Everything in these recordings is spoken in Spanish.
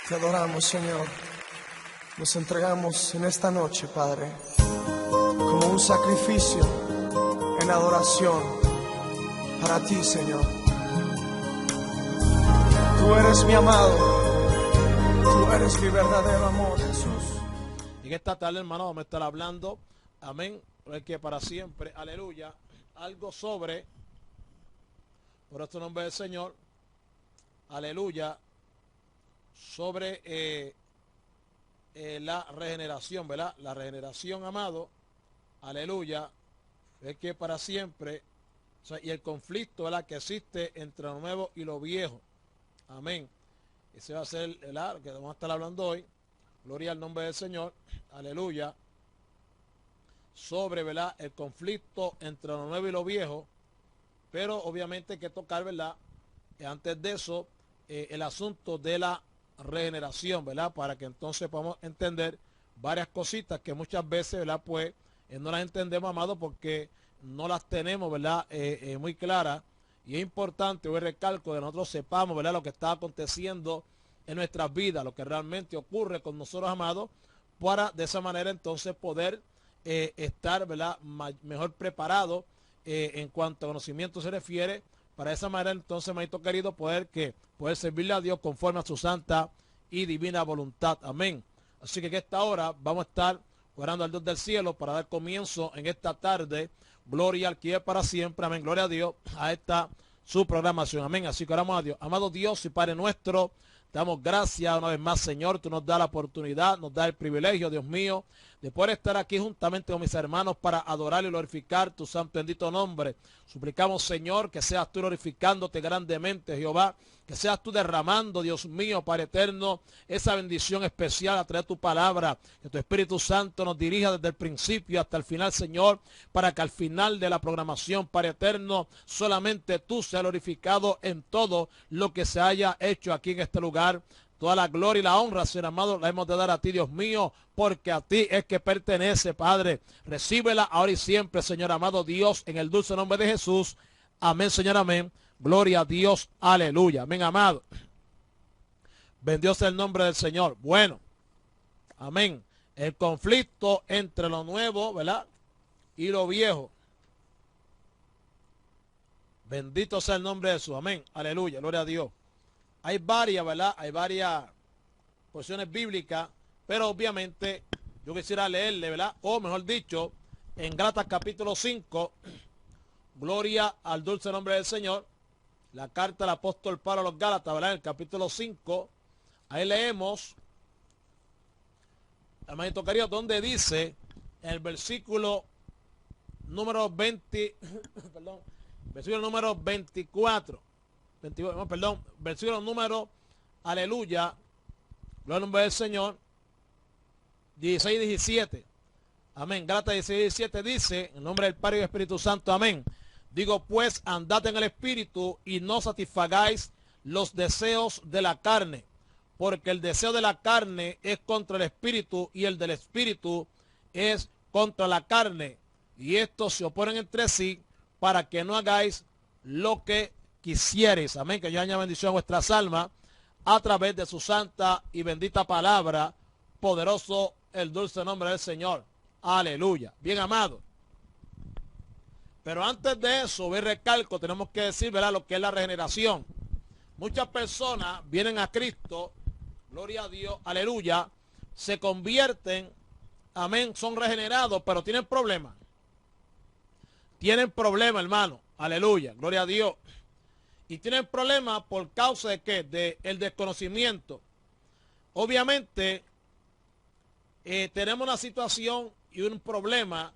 Te adoramos, Señor. Nos entregamos en esta noche, Padre, como un sacrificio en adoración para ti, Señor. Tú eres mi amado, tú eres mi verdadero amor, Jesús. Y en esta tarde, hermano, vamos a estar hablando, amén, el que para siempre, aleluya, algo sobre, por este nombre del Señor, aleluya, sobre la regeneración, ¿verdad? La regeneración, amado, aleluya, es que para siempre, o sea, y el conflicto, ¿verdad?, que existe entre lo nuevo y lo viejo, amén. Ese va a ser, ¿verdad?, lo que vamos a estar hablando hoy, gloria al nombre del Señor, aleluya, sobre, ¿verdad?, el conflicto entre lo nuevo y lo viejo, pero obviamente hay que tocar, ¿verdad?, antes de eso, el asunto de la regeneración, ¿verdad?, para que entonces podamos entender varias cositas que muchas veces, ¿verdad?, pues no las entendemos, amado, porque no las tenemos, ¿verdad?, muy claras, y es importante, hoy recalco, que nosotros sepamos, ¿verdad?, lo que está aconteciendo en nuestras vidas, lo que realmente ocurre con nosotros, amados, para de esa manera entonces poder estar, ¿verdad?, mejor preparado en cuanto a conocimiento se refiere, para esa manera entonces, hermanito querido, poder servirle a Dios conforme a su santa y divina voluntad. Amén. Así que en esta hora vamos a estar orando al Dios del cielo para dar comienzo en esta tarde. Gloria al que es para siempre. Amén. Gloria a Dios a esta su programación. Amén. Así que oramos a Dios. Amado Dios y Padre nuestro, te damos gracias una vez más, Señor. Tú nos das la oportunidad, nos das el privilegio, Dios mío, de poder estar aquí juntamente con mis hermanos para adorar y glorificar tu santo bendito nombre. Suplicamos, Señor, que seas tú glorificándote grandemente, Jehová, que seas tú derramando, Dios mío, Padre eterno, esa bendición especial a través de tu palabra, que tu Espíritu Santo nos dirija desde el principio hasta el final, Señor, para que al final de la programación, Padre eterno, solamente tú seas glorificado en todo lo que se haya hecho aquí en este lugar. Toda la gloria y la honra, Señor amado, la hemos de dar a ti, Dios mío, porque a ti es que pertenece, Padre. Recíbela ahora y siempre, Señor amado Dios, en el dulce nombre de Jesús. Amén, Señor, amén. Gloria a Dios, aleluya. Amén, amado. Bendito sea el nombre del Señor. Bueno, amén. El conflicto entre lo nuevo, ¿verdad?, y lo viejo. Bendito sea el nombre de Jesús. Amén. Aleluya. Gloria a Dios. Hay varias, ¿verdad? Hay varias porciones bíblicas, pero obviamente yo quisiera leerle, ¿verdad? O mejor dicho, en Gálatas capítulo 5, gloria al dulce nombre del Señor, la carta del apóstol Pablo a los Gálatas, ¿verdad? En el capítulo 5, ahí leemos, hermanito querido, donde dice, en el versículo número 20, perdón, versículo número 24, versículo número, aleluya, gloria al nombre del Señor, 16 y 17, amén. Gálatas 16 y 17 dice, en nombre del Padre y del Espíritu Santo, amén. Digo pues, andad en el Espíritu y no satisfagáis los deseos de la carne, porque el deseo de la carne es contra el Espíritu y el del Espíritu es contra la carne, y estos se oponen entre sí para que no hagáis lo que quisieres. Amén. Que yo añada bendición a vuestras almas a través de su santa y bendita palabra. Poderoso el dulce nombre del Señor. Aleluya. Bien, amado. Pero antes de eso, ve recalco, tenemos que decir, ¿verdad?, lo que es la regeneración. Muchas personas vienen a Cristo, gloria a Dios, aleluya, se convierten, amén, son regenerados, pero tienen problemas. Tienen problemas, hermano, aleluya, gloria a Dios. Y tienen problemas por causa de ¿qué? De el desconocimiento. Obviamente, tenemos una situación y un problema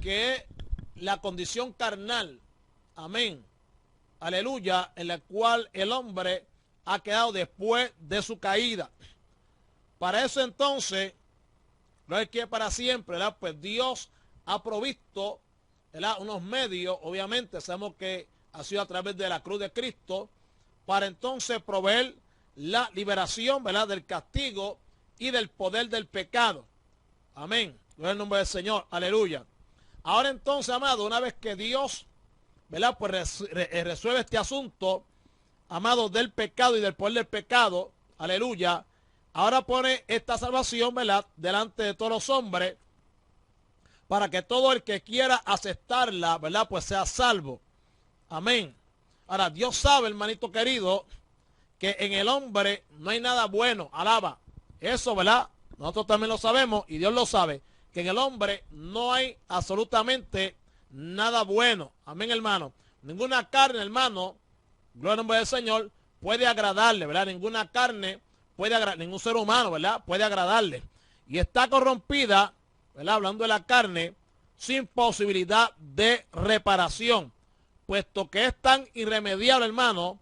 que es la condición carnal, amén, aleluya, en la cual el hombre ha quedado después de su caída. Para eso entonces, no es que para siempre, ¿verdad?, pues Dios ha provisto, ¿verdad?, unos medios, obviamente sabemos que ha sido a través de la cruz de Cristo, para entonces proveer la liberación, ¿verdad?, del castigo y del poder del pecado. Amén. Gloria al nombre del Señor. Aleluya. Ahora entonces, amado, una vez que Dios, ¿verdad?, pues resuelve este asunto, amado, del pecado y del poder del pecado, aleluya, ahora pone esta salvación, ¿verdad?, delante de todos los hombres, para que todo el que quiera aceptarla, ¿verdad?, pues sea salvo. Amén. Ahora, Dios sabe, hermanito querido, que en el hombre no hay nada bueno. Alaba. Eso, ¿verdad? Nosotros también lo sabemos y Dios lo sabe, que en el hombre no hay absolutamente nada bueno. Amén, hermano. Ninguna carne, hermano, gloria al nombre del Señor, puede agradarle, ¿verdad? Ninguna carne puede agradar, ningún ser humano, ¿verdad?, puede agradarle. Y está corrompida, ¿verdad?, hablando de la carne, sin posibilidad de reparación. Puesto que es tan irremediable, hermano,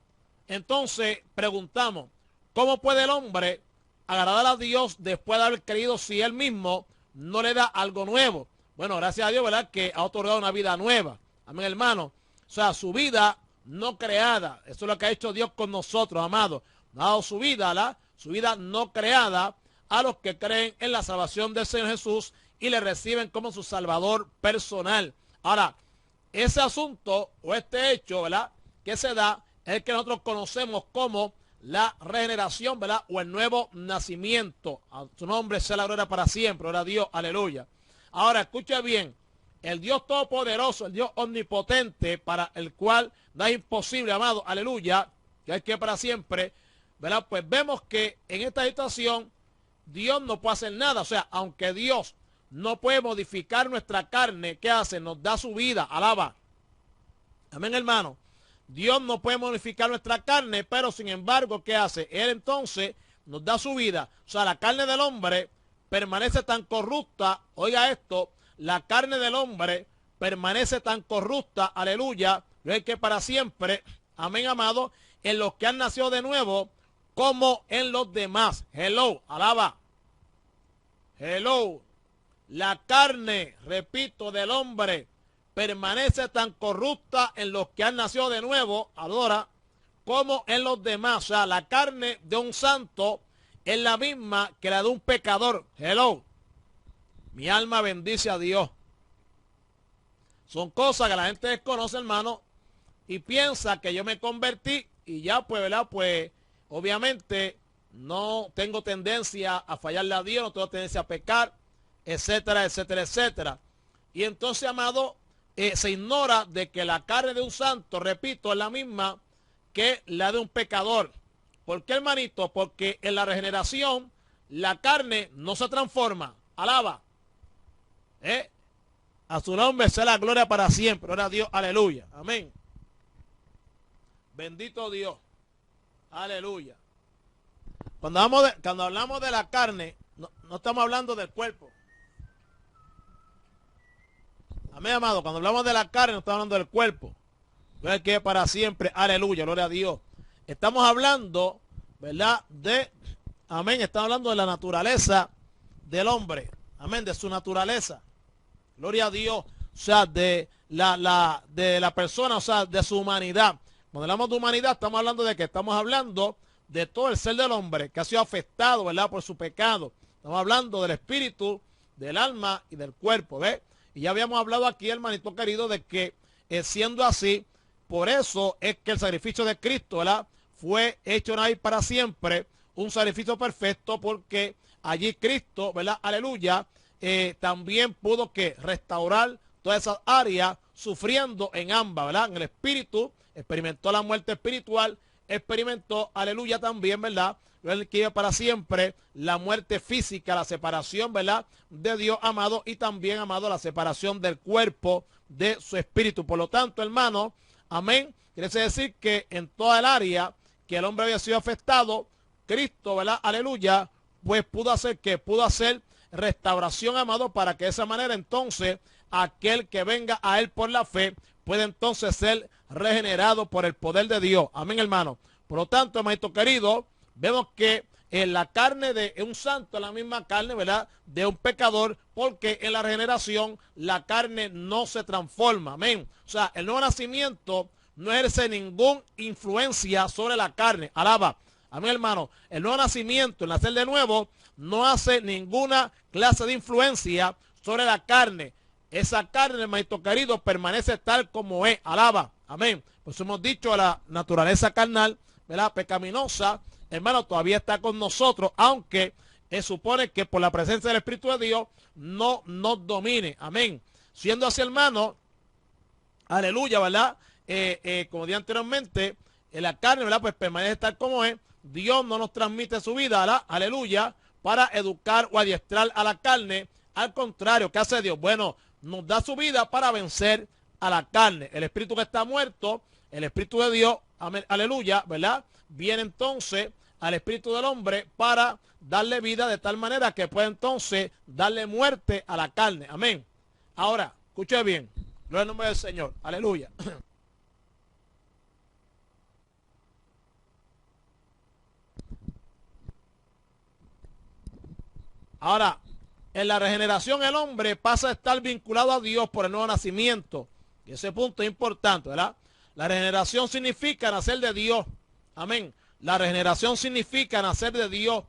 entonces preguntamos, ¿cómo puede el hombre agradar a Dios después de haber creído si él mismo no le da algo nuevo? Bueno, gracias a Dios, ¿verdad?, que ha otorgado una vida nueva. Amén, hermano. O sea, su vida no creada. Eso es lo que ha hecho Dios con nosotros, amados. Nos ha dado su vida, ¿verdad?, su vida no creada a los que creen en la salvación del Señor Jesús y le reciben como su Salvador personal. Ahora, ese asunto o este hecho, ¿verdad?, que se da es el que nosotros conocemos como la regeneración, ¿verdad?, o el nuevo nacimiento. A su nombre sea la gloria para siempre. Gloria a Dios, aleluya. Ahora, escuche bien, el Dios todopoderoso, el Dios omnipotente, para el cual no es imposible, amado, aleluya, que es que para siempre, ¿verdad?, pues vemos que en esta situación Dios no puede hacer nada. O sea, aunque Dios no puede modificar nuestra carne, ¿qué hace? Nos da su vida, alaba. Amén, hermano. Dios no puede modificar nuestra carne, pero sin embargo, ¿qué hace? Él entonces nos da su vida. O sea, la carne del hombre permanece tan corrupta, oiga esto, la carne del hombre permanece tan corrupta, aleluya, lo es que para siempre, amén, amado, en los que han nacido de nuevo, como en los demás. Hello, alaba. Hello. La carne, repito, del hombre permanece tan corrupta en los que han nacido de nuevo, adora, como en los demás. O sea, la carne de un santo es la misma que la de un pecador. Hello. Mi alma bendice a Dios. Son cosas que la gente desconoce, hermano, y piensa que yo me convertí y ya, pues, ¿verdad? Pues, obviamente, no tengo tendencia a fallarle a Dios, no tengo tendencia a pecar, etcétera, etcétera, etcétera. Y entonces, amado, se ignora de que la carne de un santo, repito, es la misma que la de un pecador. ¿Por qué, hermanito? Porque en la regeneración la carne no se transforma. Alaba. A su nombre sea la gloria para siempre. Gloria a Dios. Aleluya. Amén. Bendito Dios. Aleluya. Cuando hablamos de la carne, no estamos hablando del cuerpo. Amén, amado. Cuando hablamos de la carne, no estamos hablando del cuerpo. Gloria que para siempre. Aleluya. Gloria a Dios. Estamos hablando, ¿verdad? Amén. Estamos hablando de la naturaleza del hombre. Amén. De su naturaleza. Gloria a Dios. O sea, de la persona, o sea, de su humanidad. Cuando hablamos de humanidad, estamos hablando de que estamos hablando de todo el ser del hombre que ha sido afectado, ¿verdad?, por su pecado. Estamos hablando del espíritu, del alma y del cuerpo, ¿ves? Y ya habíamos hablado aquí, hermanito querido, de que siendo así, por eso es que el sacrificio de Cristo, ¿verdad?, fue hecho una vez para siempre, un sacrificio perfecto, porque allí Cristo, ¿verdad?, aleluya, también pudo que restaurar todas esas áreas, sufriendo en ambas, ¿verdad? En el espíritu, experimentó la muerte espiritual, experimentó, aleluya, también, ¿verdad?, el que vive para siempre, la muerte física, la separación, ¿verdad?, de Dios, amado, y también, amado, la separación del cuerpo de su espíritu. Por lo tanto, hermano, amén, quiere decir que en toda el área que el hombre había sido afectado, Cristo, ¿verdad?, aleluya, pues pudo hacer restauración, amado, para que de esa manera entonces aquel que venga a él por la fe puede entonces ser regenerado por el poder de Dios. Amén, hermano. Por lo tanto, hermanito querido, vemos que en la carne de un santo es la misma carne, ¿verdad?, de un pecador, porque en la regeneración la carne no se transforma. Amén. O sea, el nuevo nacimiento no ejerce ninguna influencia sobre la carne. Alaba. Amén, hermano. El nuevo nacimiento, el nacer de nuevo, no hace ninguna clase de influencia sobre la carne. Esa carne, hermanito querido, permanece tal como es. Alaba. Amén. Pues hemos dicho, la naturaleza carnal ¿verdad?, pecaminosa, hermano, todavía está con nosotros, aunque supone que por la presencia del Espíritu de Dios no nos domine. Amén. Siendo así, hermano, aleluya, ¿verdad? Como dije anteriormente, en la carne, ¿verdad?, pues permanece tal como es. Dios no nos transmite su vida, ¿verdad?, aleluya, para educar o adiestrar a la carne. Al contrario, ¿qué hace Dios? Bueno, nos da su vida para vencer a la carne. El espíritu que está muerto, el Espíritu de Dios, amén, aleluya, ¿verdad?, viene entonces al espíritu del hombre para darle vida de tal manera que puede entonces darle muerte a la carne. Amén. Ahora, escuche bien. Gloria al nombre del Señor. Aleluya. Ahora, en la regeneración el hombre pasa a estar vinculado a Dios por el nuevo nacimiento. Y ese punto es importante, ¿verdad? La regeneración significa nacer de Dios. Amén. La regeneración significa nacer de Dios.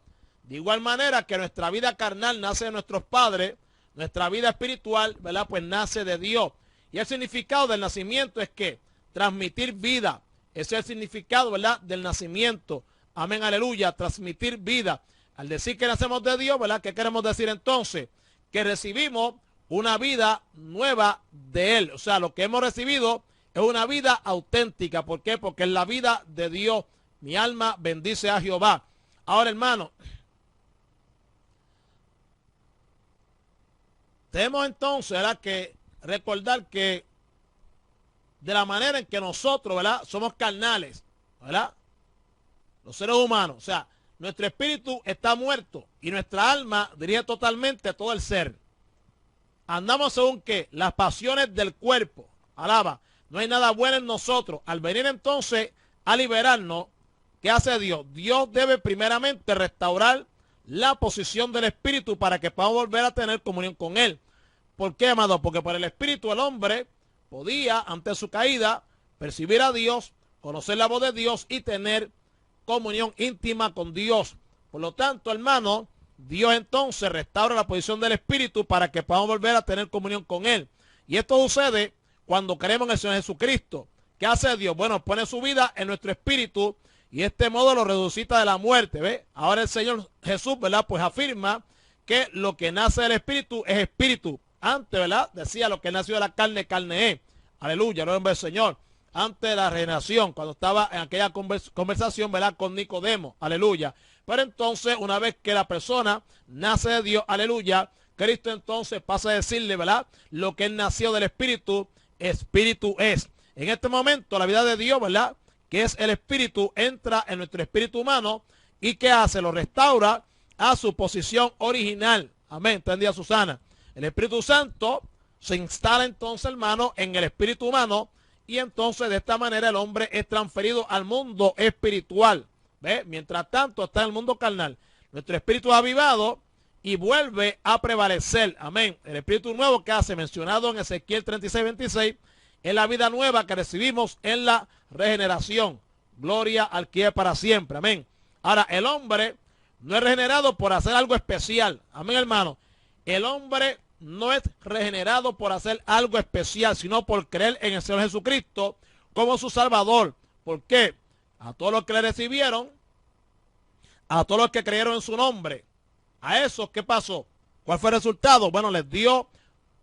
De igual manera que nuestra vida carnal nace de nuestros padres, nuestra vida espiritual, ¿verdad?, pues nace de Dios. Y el significado del nacimiento es que transmitir vida. Ese es el significado, ¿verdad?, del nacimiento. Amén, aleluya, transmitir vida. Al decir que nacemos de Dios, ¿verdad?, ¿qué queremos decir entonces? Que recibimos una vida nueva de Él. O sea, lo que hemos recibido es una vida auténtica. ¿Por qué? Porque es la vida de Dios. Mi alma bendice a Jehová. Ahora, hermano, tenemos entonces, ¿verdad?, que recordar que de la manera en que nosotros, ¿verdad?, somos carnales, ¿verdad?, los seres humanos, o sea, nuestro espíritu está muerto y nuestra alma dirige totalmente todo el ser. Andamos según que las pasiones del cuerpo, alaba, no hay nada bueno en nosotros. Al venir entonces a liberarnos, ¿qué hace Dios? Dios debe primeramente restaurar la posición del espíritu para que podamos volver a tener comunión con Él. ¿Por qué, amado? Porque por el espíritu el hombre podía, ante su caída, percibir a Dios, conocer la voz de Dios y tener comunión íntima con Dios. Por lo tanto, hermano, Dios entonces restaura la posición del espíritu para que podamos volver a tener comunión con Él. Y esto sucede cuando creemos en el Señor Jesucristo. ¿Qué hace Dios? Bueno, pone su vida en nuestro espíritu y de este modo lo resucita de la muerte. ¿Ve? Ahora el Señor Jesús, ¿verdad?, pues afirma que lo que nace del espíritu es espíritu. Antes, ¿verdad?, decía lo que nació de la carne, carne es. Aleluya, gloria al Señor. Antes de la regeneración, cuando estaba en aquella conversación, ¿verdad?, con Nicodemo. Aleluya. Pero entonces, una vez que la persona nace de Dios, aleluya, Cristo entonces pasa a decirle, ¿verdad?, lo que él nació del espíritu, espíritu es. En este momento, la vida de Dios, ¿verdad?, que es el espíritu, entra en nuestro espíritu humano y ¿qué hace? Lo restaura a su posición original. Amén. ¿Entendía, Susana? El Espíritu Santo se instala entonces, hermano, en el espíritu humano y entonces de esta manera el hombre es transferido al mundo espiritual. ¿Ve? Mientras tanto está en el mundo carnal. Nuestro espíritu es avivado y vuelve a prevalecer. Amén. El espíritu nuevo que hace mencionado en Ezequiel 36:26 es la vida nueva que recibimos en la regeneración. Gloria al que es para siempre. Amén. Ahora, el hombre no es regenerado por hacer algo especial. Amén, hermano. El hombre no es regenerado por hacer algo especial, sino por creer en el Señor Jesucristo como su Salvador. ¿Por qué? A todos los que le recibieron, a todos los que creyeron en su nombre, a esos, ¿qué pasó? ¿Cuál fue el resultado? Bueno, les dio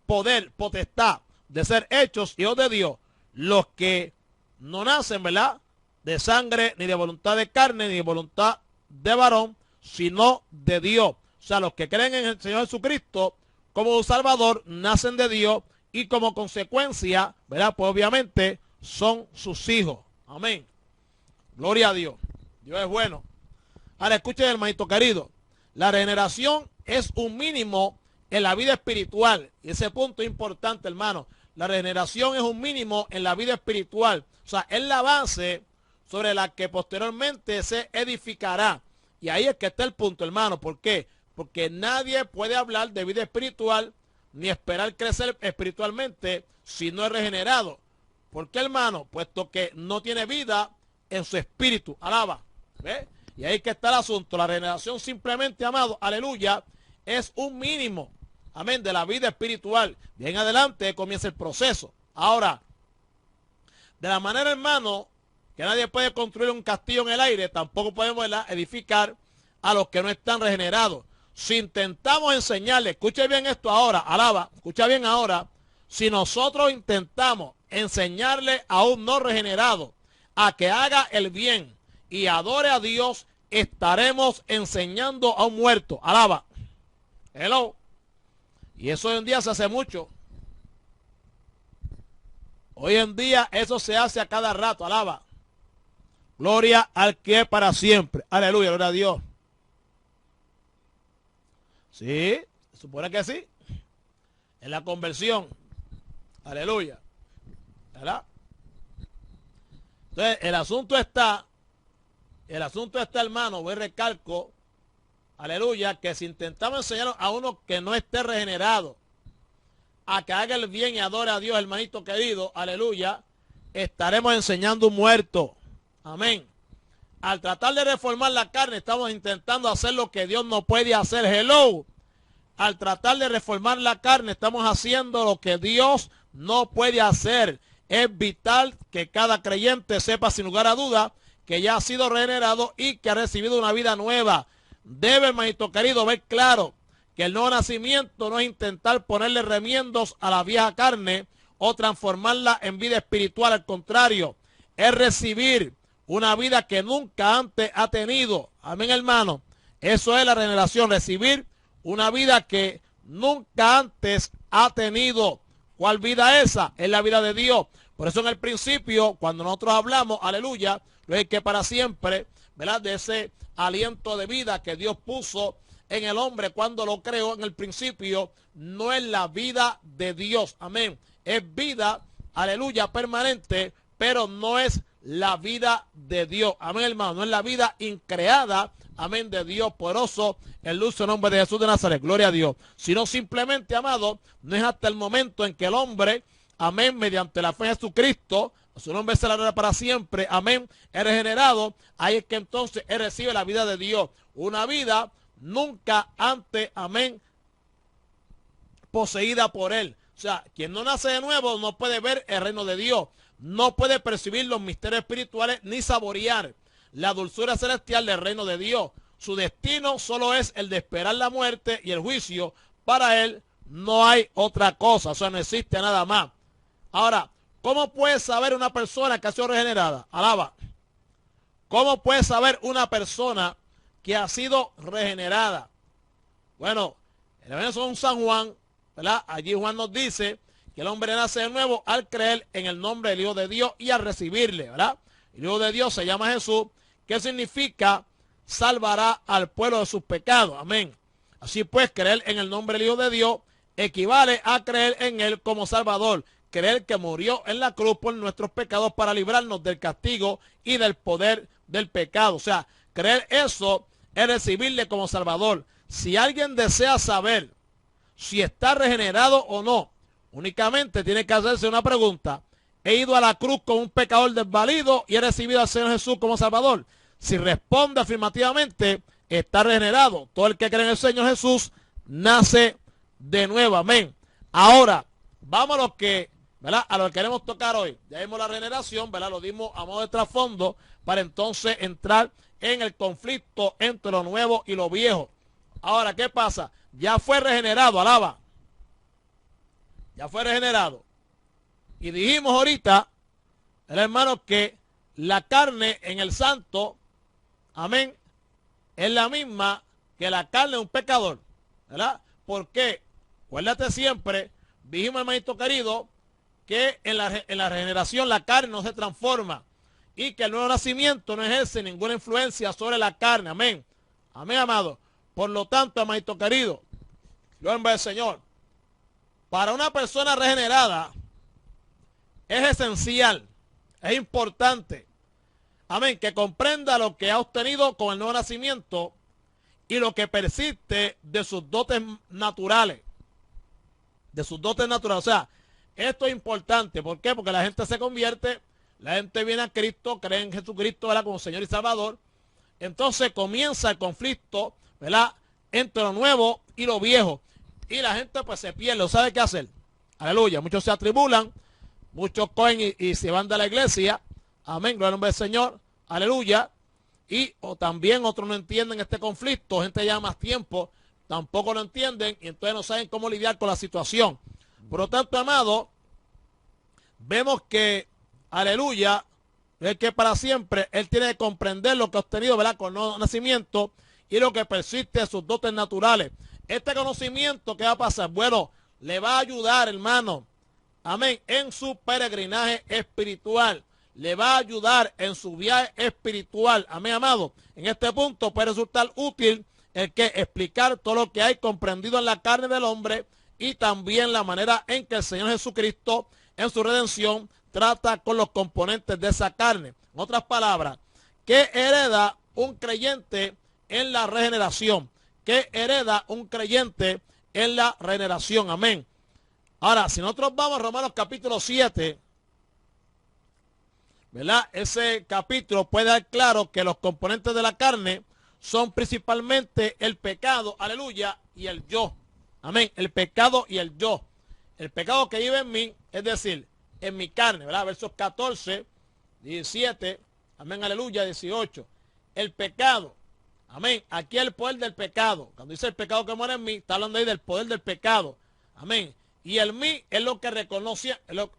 poder, potestad de ser hechos hijos de Dios, los que no nacen, ¿verdad?, de sangre, ni de voluntad de carne, ni de voluntad de varón, sino de Dios. O sea, los que creen en el Señor Jesucristo como un Salvador, nacen de Dios y como consecuencia, ¿verdad?, pues obviamente son sus hijos. Amén. Gloria a Dios. Dios es bueno. Ahora escuchen, hermanito querido. La regeneración es un mínimo en la vida espiritual. Y ese punto es importante, hermano. La regeneración es un mínimo en la vida espiritual. O sea, es la base sobre la que posteriormente se edificará. Y ahí es que está el punto, hermano. ¿Por qué? Porque nadie puede hablar de vida espiritual ni esperar crecer espiritualmente si no es regenerado. ¿Por qué, hermano? Puesto que no tiene vida en su espíritu. Alaba. ¿Ve? Y ahí que está el asunto. La regeneración simplemente, amado, aleluya, es un mínimo, amén, de la vida espiritual. Bien adelante comienza el proceso. Ahora, de la manera, hermano, que nadie puede construir un castillo en el aire, tampoco podemos, ¿verdad?, edificar a los que no están regenerados. Si intentamos enseñarle, escuche bien esto ahora, alaba, escucha bien ahora, si nosotros intentamos enseñarle a un no regenerado a que haga el bien y adore a Dios, estaremos enseñando a un muerto. Alaba. Hello. Y eso hoy en día se hace mucho. Hoy en día eso se hace a cada rato. Alaba. Gloria al que es para siempre. Aleluya, gloria a Dios. Sí, se supone que sí. En la conversión. Aleluya. ¿Verdad? Entonces, el asunto está, hermano, voy a recalco, aleluya, que si intentamos enseñar a uno que no esté regenerado, a que haga el bien y adore a Dios, hermanito querido, aleluya, estaremos enseñando un muerto. Amén. Al tratar de reformar la carne, estamos intentando hacer lo que Dios no puede hacer. Hello. Al tratar de reformar la carne, estamos haciendo lo que Dios no puede hacer. Es vital que cada creyente sepa sin lugar a duda que ya ha sido regenerado y que ha recibido una vida nueva. Debe, hermanito querido, ver claro que el nuevo nacimiento no es intentar ponerle remiendos a la vieja carne o transformarla en vida espiritual. Al contrario, es recibir una vida que nunca antes ha tenido. Amén, hermano. Eso es la regeneración, recibir una vida que nunca antes ha tenido. ¿Cuál vida esa? Es la vida de Dios. Por eso en el principio, cuando nosotros hablamos, aleluya, lo es que para siempre, ¿verdad?, de ese aliento de vida que Dios puso en el hombre cuando lo creó en el principio, no es la vida de Dios. Amén. Es vida, aleluya, permanente, pero no es la vida de Dios. Amén, hermano. No es la vida increada, amén, de Dios poderoso, el dulce nombre de Jesús de Nazaret. Gloria a Dios. Sino simplemente, amado, no es hasta el momento en que el hombre, amén, mediante la fe en Jesucristo, a su nombre se la gloria para siempre, amén, es regenerado. Ahí es que entonces él recibe la vida de Dios. Una vida nunca antes, amén, poseída por él. O sea, quien no nace de nuevo no puede ver el reino de Dios. No puede percibir los misterios espirituales ni saborear la dulzura celestial del reino de Dios. Su destino solo es el de esperar la muerte y el juicio. Para él no hay otra cosa, o sea, no existe nada más. Ahora, ¿cómo puede saber una persona que ha sido regenerada? Alaba. ¿Cómo puede saber una persona que ha sido regenerada? Bueno, en el Evangelio de San Juan, ¿verdad?, allí Juan nos dice que el hombre nace de nuevo al creer en el nombre del Hijo de Dios y al recibirle, ¿verdad? El Hijo de Dios se llama Jesús, que significa salvará al pueblo de sus pecados. Amén. Así pues, creer en el nombre del Hijo de Dios equivale a creer en Él como Salvador. Creer que murió en la cruz por nuestros pecados para librarnos del castigo y del poder del pecado. O sea, creer eso es recibirle como Salvador. Si alguien desea saber si está regenerado o no, únicamente tiene que hacerse una pregunta. He ido a la cruz con un pecador desvalido y he recibido al Señor Jesús como Salvador. Si responde afirmativamente, está regenerado. Todo el que cree en el Señor Jesús nace de nuevo. Amén. Ahora, vamos a lo que, ¿verdad?, a lo que queremos tocar hoy. Ya vimos la regeneración, ¿verdad? Lo dimos a modo de trasfondo para entonces entrar en el conflicto entre lo nuevo y lo viejo. Ahora, ¿qué pasa? Ya fue regenerado, alaba. Ya fue regenerado. Y dijimos ahorita, hermano, que la carne en el santo, amén, es la misma que la carne de un pecador, ¿verdad? ¿Por qué? Acuérdate siempre, dijimos, hermanito querido, que en la regeneración la carne no se transforma y que el nuevo nacimiento no ejerce ninguna influencia sobre la carne. Amén. Amén, amado. Por lo tanto, hermanito querido, gloria al Señor, para una persona regenerada es esencial, es importante, amén, que comprenda lo que ha obtenido con el nuevo nacimiento y lo que persiste de sus dotes naturales. De sus dotes naturales. O sea, esto es importante. ¿Por qué? Porque la gente se convierte, la gente viene a Cristo, cree en Jesucristo, ¿verdad?, como Señor y Salvador. Entonces comienza el conflicto, ¿verdad?, entre lo nuevo y lo viejo. Y la gente pues se pierde, ¿sabe qué hacer? Aleluya. Muchos se atribulan, muchos cogen y se van de la iglesia, Amén, gloria al nombre del Señor, aleluya. Y o también otros no entienden este conflicto, gente ya más tiempo, tampoco lo entienden y entonces no saben cómo lidiar con la situación. Por lo tanto, amado, vemos que, aleluya, es que para siempre él tiene que comprender lo que ha obtenido, ¿verdad?, con nuevo nacimiento y lo que persiste en sus dotes naturales. Este conocimiento, ¿qué va a pasar? Bueno, le va a ayudar, hermano, amén, en su peregrinaje espiritual. Le va a ayudar en su viaje espiritual. Amén, amado. En este punto puede resultar útil el que explicar todo lo que hay comprendido en la carne del hombre y también la manera en que el Señor Jesucristo en su redención trata con los componentes de esa carne. En otras palabras, ¿qué hereda un creyente en la regeneración? ¿Qué hereda un creyente en la regeneración? Amén. Ahora, si nosotros vamos a Romanos capítulo 7, ¿verdad? Ese capítulo puede dar claro que los componentes de la carne son principalmente el pecado, aleluya, y el yo. Amén, el pecado y el yo. El pecado que vive en mí, es decir, en mi carne, ¿verdad? Versos 14, 17, amén, aleluya, 18. El pecado, amén, aquí el poder del pecado. Cuando dice el pecado que muere en mí, está hablando ahí del poder del pecado. Amén. Y el mí es lo que reconoce, es lo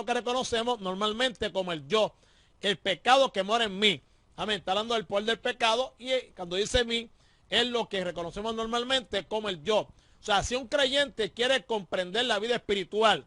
que reconocemos normalmente como el yo, el pecado que mora en mí. Amén. Está hablando del poder del pecado y cuando dice mí es lo que reconocemos normalmente como el yo. O sea, si un creyente quiere comprender la vida espiritual,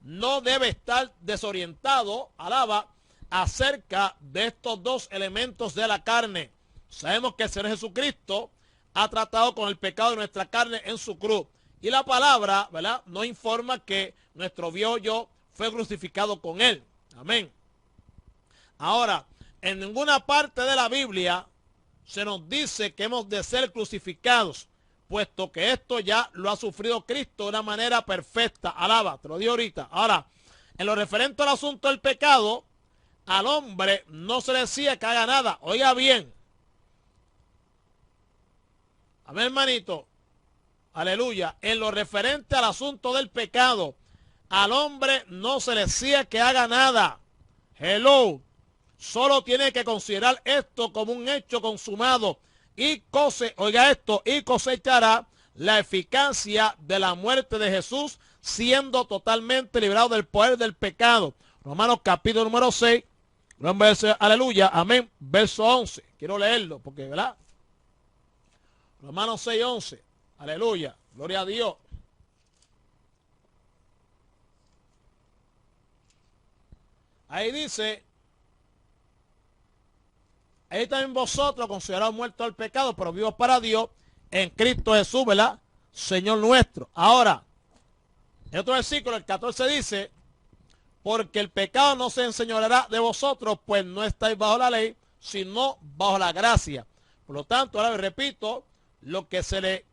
no debe estar desorientado, alaba, acerca de estos dos elementos de la carne. Sabemos que el Señor Jesucristo ha tratado con el pecado de nuestra carne en su cruz. Y la palabra, ¿verdad?, nos informa que nuestro viejo yo fue crucificado con él. Amén. Ahora, en ninguna parte de la Biblia se nos dice que hemos de ser crucificados, puesto que esto ya lo ha sufrido Cristo de una manera perfecta. Alaba, te lo digo ahorita. Ahora, en lo referente al asunto del pecado, al hombre no se le decía que haga nada. Oiga bien. Amén, hermanito. Aleluya. En lo referente al asunto del pecado, al hombre no se le decía que haga nada. Hello. Solo tiene que considerar esto como un hecho consumado y oiga esto, y cosechará la eficacia de la muerte de Jesús, siendo totalmente librado del poder del pecado. Romanos capítulo número 6, aleluya, amén, verso 11. Quiero leerlo porque, ¿verdad? Romanos 6, 11. Aleluya, gloria a Dios. Ahí dice, ahí también vosotros considerados muertos al pecado, pero vivos para Dios, en Cristo Jesús, ¿verdad? Señor nuestro. Ahora, en otro versículo, el 14 dice, porque el pecado no se enseñoreará de vosotros, pues no estáis bajo la ley, sino bajo la gracia. Por lo tanto, ahora repito, lo que se le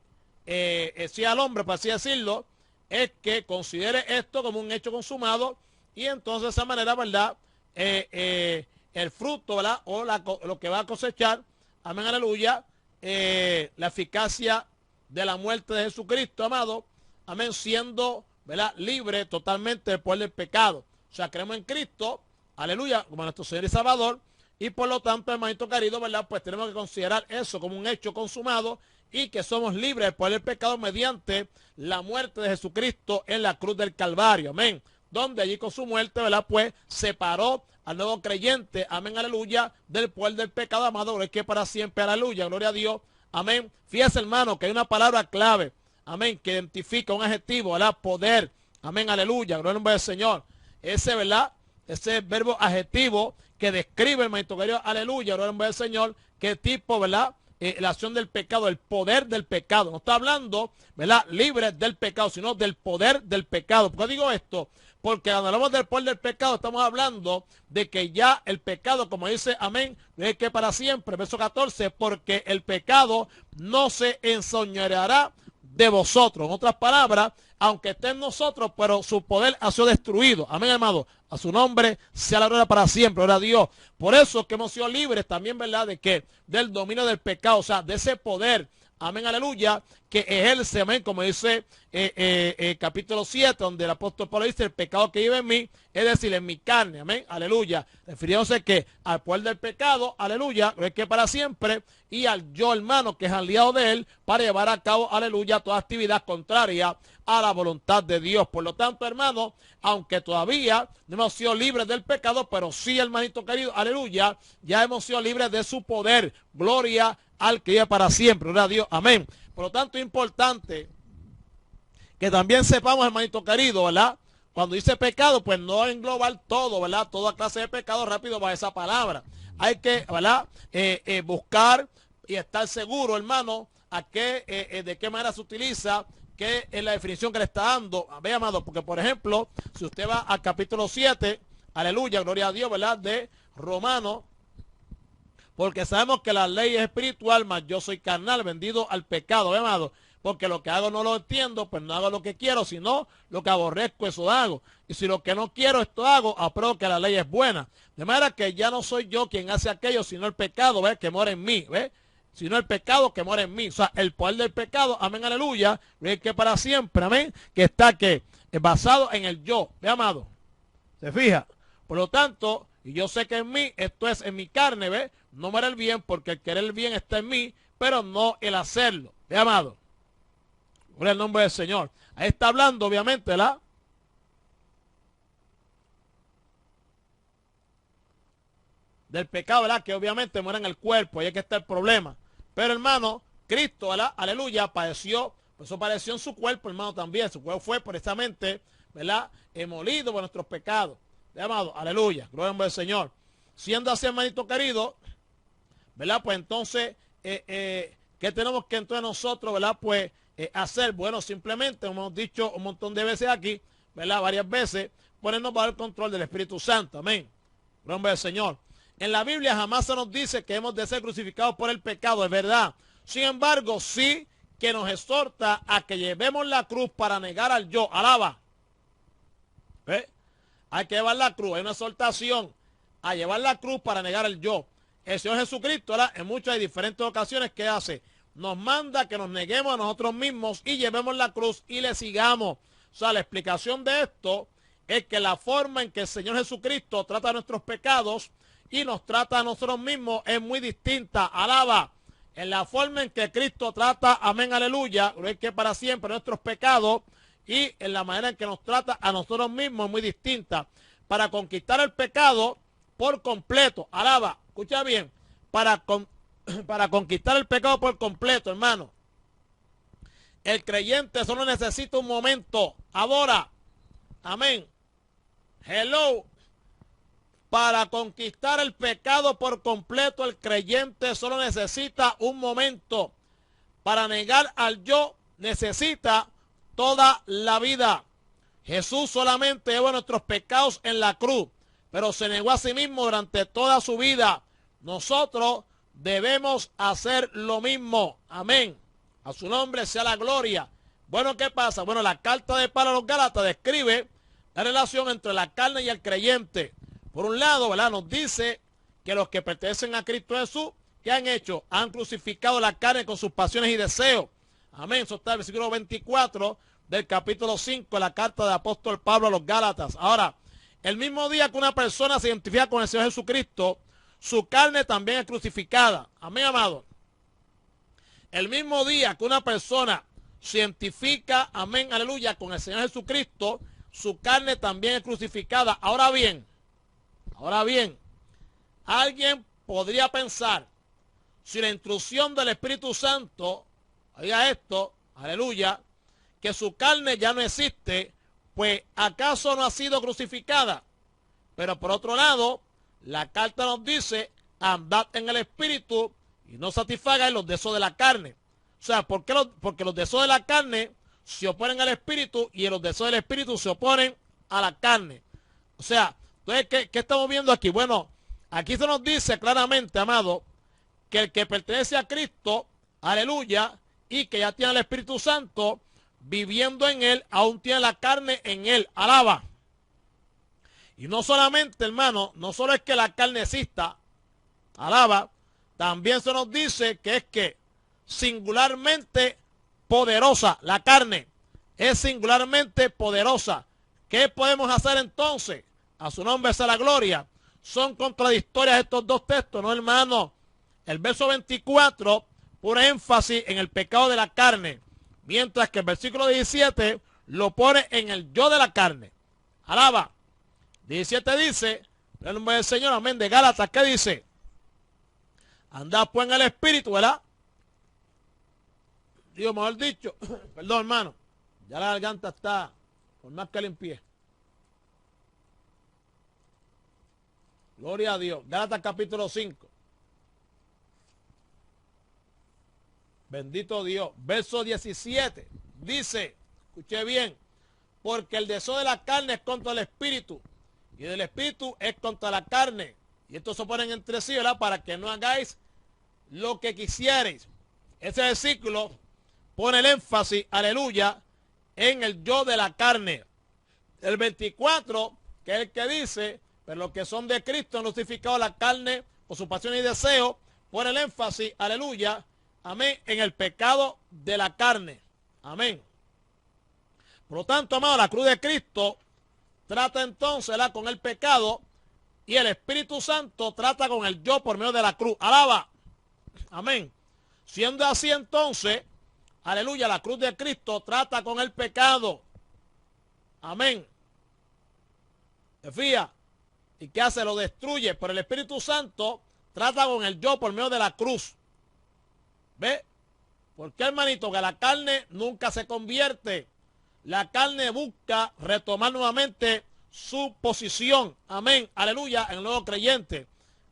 decía al hombre, por así decirlo, es que considere esto como un hecho consumado y entonces de esa manera, ¿verdad? El fruto, ¿verdad? O lo que va a cosechar, amén, aleluya, la eficacia de la muerte de Jesucristo, amado, amén, siendo, ¿verdad?, libre totalmente del poder del pecado. O sea, creemos en Cristo, aleluya, como nuestro Señor y Salvador, y por lo tanto, hermanito querido, ¿verdad?, pues tenemos que considerar eso como un hecho consumado y que somos libres del poder del pecado mediante la muerte de Jesucristo en la cruz del Calvario, amén, donde allí con su muerte, ¿verdad?, pues separó al nuevo creyente, amén, aleluya, del poder del pecado, amado, es que para siempre, aleluya, gloria a Dios, amén. Fíjese, hermano, que hay una palabra clave, amén, que identifica un adjetivo, ¿verdad?, poder, amén, aleluya, gloria al nombre del Señor. Ese, ¿verdad?, ese verbo adjetivo que describe, hermanito querido, aleluya, gloria al nombre del Señor, qué tipo, ¿verdad?, la acción del pecado, el poder del pecado. No está hablando, ¿verdad?, libre del pecado, sino del poder del pecado. ¿Por qué digo esto? Porque cuando hablamos del poder del pecado, estamos hablando de que ya el pecado, como dice, amén, es que para siempre, verso 14, porque el pecado no se enseñoreará de vosotros. En otras palabras, aunque esté en nosotros, pero su poder ha sido destruido. Amén, hermano. A su nombre sea la gloria para siempre, gloria a Dios. Por eso es que hemos sido libres también, ¿verdad?, de que del dominio del pecado, o sea, de ese poder, amén, aleluya, que ejerce, amén, como dice capítulo 7, donde el apóstol Pablo dice, el pecado que vive en mí, es decir, en mi carne, amén, aleluya, refiriéndose que al poder del pecado, aleluya, es que para siempre, y al yo hermano, que es aliado de él, para llevar a cabo, aleluya, toda actividad contraria a la voluntad de Dios. Por lo tanto, hermano, aunque todavía no hemos sido libres del pecado, pero sí, hermanito querido, aleluya, ya hemos sido libres de su poder. Gloria al que vive para siempre, gloria a Dios, amén. Por lo tanto, es importante que también sepamos, hermanito querido, ¿verdad? Cuando dice pecado, pues no englobar todo, ¿verdad? Toda clase de pecado rápido va esa palabra. Hay que, ¿verdad? Buscar y estar seguro, hermano, de qué manera se utiliza, qué es la definición que le está dando. Ve, amado, porque por ejemplo, si usted va al capítulo 7, aleluya, gloria a Dios, ¿verdad? De Romanos, porque sabemos que la ley es espiritual, mas yo soy carnal, vendido al pecado, ¿ve, amado? Porque lo que hago no lo entiendo, pues no hago lo que quiero, sino lo que aborrezco, eso hago. Y si lo que no quiero, esto hago, apruebo que la ley es buena. De manera que ya no soy yo quien hace aquello, sino el pecado, ¿ve? Que mora en mí, ¿ve? Sino el pecado que mora en mí. O sea, el poder del pecado, amén, aleluya, ¿ve? Que para siempre, amén, que está que basado en el yo, ¿ve, amado? ¿Se fija? Por lo tanto, y yo sé que en mí, esto es en mi carne, ¿ve? No muere el bien, porque el querer el bien está en mí, pero no el hacerlo, ¿ve, amado? Por el nombre del Señor. Ahí está hablando, obviamente, ¿verdad? Del pecado, ¿verdad? Que obviamente muere en el cuerpo, ahí es que está el problema. Pero, hermano, Cristo, ¿verdad? Aleluya, padeció, pues eso padeció en su cuerpo, hermano, también. Su cuerpo fue precisamente, ¿verdad? Molido por nuestros pecados. Amado, aleluya, gloria al nombre del Señor. Siendo así, hermanito querido, ¿verdad? Pues entonces, ¿qué tenemos que entonces nosotros, ¿verdad? Pues hacer, bueno, simplemente, hemos dicho un montón de veces aquí, ¿verdad? Varias veces, ponernos bajo el control del Espíritu Santo, amén. En nombre del Señor. En la Biblia jamás se nos dice que hemos de ser crucificados por el pecado, es verdad. Sin embargo, sí que nos exhorta a que llevemos la cruz para negar al yo. Alaba. ¿Ve? Hay que llevar la cruz, hay una exhortación a llevar la cruz para negar al yo. El Señor Jesucristo, ¿verdad? En muchas y diferentes ocasiones, ¿qué hace? Nos manda que nos neguemos a nosotros mismos y llevemos la cruz y le sigamos. O sea, la explicación de esto es que la forma en que el Señor Jesucristo trata nuestros pecados y nos trata a nosotros mismos es muy distinta. Alaba. En la forma en que Cristo trata, amén, aleluya, es que para siempre nuestros pecados, y en la manera en que nos trata a nosotros mismos es muy distinta. Para conquistar el pecado por completo, alaba, escucha bien, para conquistar el pecado por completo, hermano, el creyente solo necesita un momento, ahora, amén, hello. Para conquistar el pecado por completo, el creyente solo necesita un momento. Para negar al yo, necesita toda la vida. Jesús solamente llevó nuestros pecados en la cruz, pero se negó a sí mismo durante toda su vida. Nosotros debemos hacer lo mismo. Amén. A su nombre sea la gloria. Bueno, ¿qué pasa? Bueno, la carta de Pablo a los Gálatas describe la relación entre la carne y el creyente. Por un lado, ¿verdad? Nos dice que los que pertenecen a Cristo Jesús, ¿qué han hecho? Han crucificado la carne con sus pasiones y deseos. Amén. Eso está en el versículo 24 del capítulo 5 de la carta del apóstol Pablo a los Gálatas. Ahora, el mismo día que una persona se identifica con el Señor Jesucristo, su carne también es crucificada. Amén, amado. El mismo día que una persona se identifica, amén, aleluya, con el Señor Jesucristo, su carne también es crucificada. Ahora bien, alguien podría pensar, si la instrucción del Espíritu Santo, oiga esto, aleluya, que su carne ya no existe, pues ¿acaso no ha sido crucificada? Pero por otro lado, la carta nos dice, andad en el Espíritu y no satisfagáis los deseos de la carne. O sea, porque los deseos de la carne se oponen al Espíritu y los deseos del Espíritu se oponen a la carne. O sea, entonces, ¿qué estamos viendo aquí? Bueno, aquí se nos dice claramente, amado, que el que pertenece a Cristo, aleluya, y que ya tiene el Espíritu Santo viviendo en él, aún tiene la carne en él, alaba. Y no solamente, hermano, no solo es que la carne exista, alaba, también se nos dice que es que singularmente poderosa. La carne es singularmente poderosa. ¿Qué podemos hacer entonces? A su nombre sea la gloria. Son contradictorias estos dos textos, ¿no, hermano? El verso 24 pone énfasis en el pecado de la carne, mientras que el versículo 17 lo pone en el yo de la carne. Alaba. 17 dice, en el nombre del Señor, amén, de Gálatas, ¿qué dice? Andad pues en el Espíritu, ¿verdad? Digo, mejor dicho, perdón, hermano, ya la garganta está por más que limpié. Gloria a Dios. Gálatas capítulo 5. Bendito Dios. Verso 17. Dice, escuche bien, porque el deseo de la carne es contra el espíritu, y del espíritu es contra la carne. Y estos se oponen entre sí, ¿verdad? Para que no hagáis lo que quisierais. Ese versículo pone el énfasis, aleluya, en el yo de la carne. El 24, que es el que dice, pero los que son de Cristo han crucificado la carne por su pasión y deseo, pone el énfasis, aleluya, amén, en el pecado de la carne. Amén. Por lo tanto, amado, la cruz de Cristo trata entonces con el pecado, y el Espíritu Santo trata con el yo por medio de la cruz. Alaba. Amén. Siendo así entonces, aleluya, la cruz de Cristo trata con el pecado. Amén. ¿Te fías? ¿Y qué hace? Lo destruye. Pero el Espíritu Santo trata con el yo por medio de la cruz. ¿Ve? ¿Por qué, hermanito? Que la carne nunca se convierte. La carne busca retomar nuevamente su posición. Amén. Aleluya. En el nuevo creyente.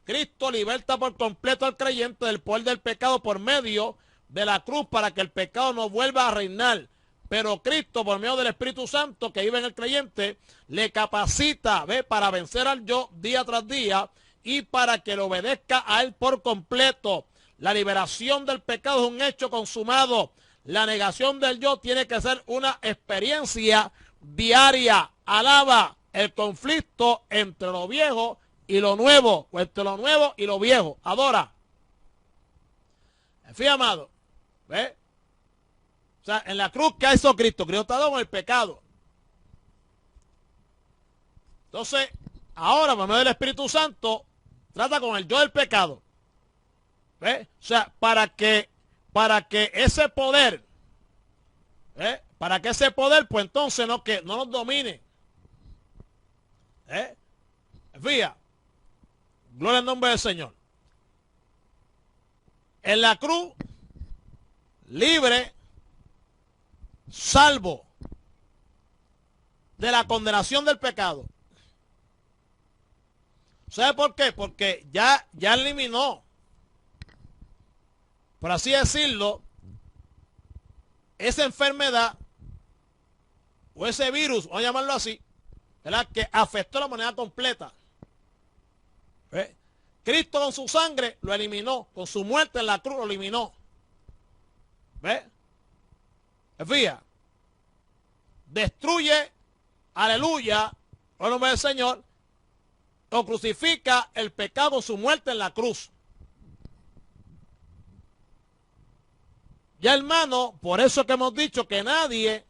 Cristo liberta por completo al creyente del poder del pecado por medio de la cruz para que el pecado no vuelva a reinar. Pero Cristo, por medio del Espíritu Santo que vive en el creyente, le capacita, ¿ve?, para vencer al yo día tras día y para que le obedezca a él por completo. La liberación del pecado es un hecho consumado. La negación del yo tiene que ser una experiencia diaria. Alaba el conflicto entre lo viejo y lo nuevo, o entre lo nuevo y lo viejo. Adora. Fíjate, amado. ¿Ve? O sea, en la cruz, ¿qué hizo Cristo? Cristo está con el pecado. Entonces, ahora, por medio del Espíritu Santo, trata con el yo del pecado. ¿Ve? O sea, para que ese poder, para que ese poder, pues entonces no nos domine. Fíjate, gloria al nombre del Señor. En la cruz, libre, salvo de la condenación del pecado. ¿Sabe por qué? Porque ya eliminó, por así decirlo, esa enfermedad o ese virus, vamos a llamarlo así, ¿verdad?, que afectó la humanidad completa. Cristo con su sangre lo eliminó, con su muerte en la cruz lo eliminó. ¿Ve? Fíjate, destruye, aleluya, por el nombre del Señor, o crucifica el pecado con su muerte en la cruz. Ya, hermano, por eso que hemos dicho que nadie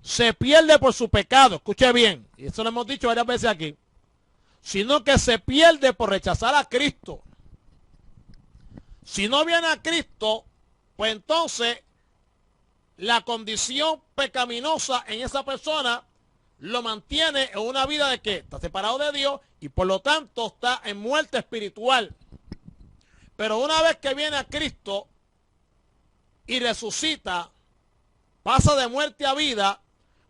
se pierde por su pecado. Escuche bien, y eso lo hemos dicho varias veces aquí, sino que se pierde por rechazar a Cristo. Si no viene a Cristo, pues entonces la condición pecaminosa en esa persona lo mantiene en una vida de que está separado de Dios y por lo tanto está en muerte espiritual. Pero una vez que viene a Cristo y resucita, pasa de muerte a vida,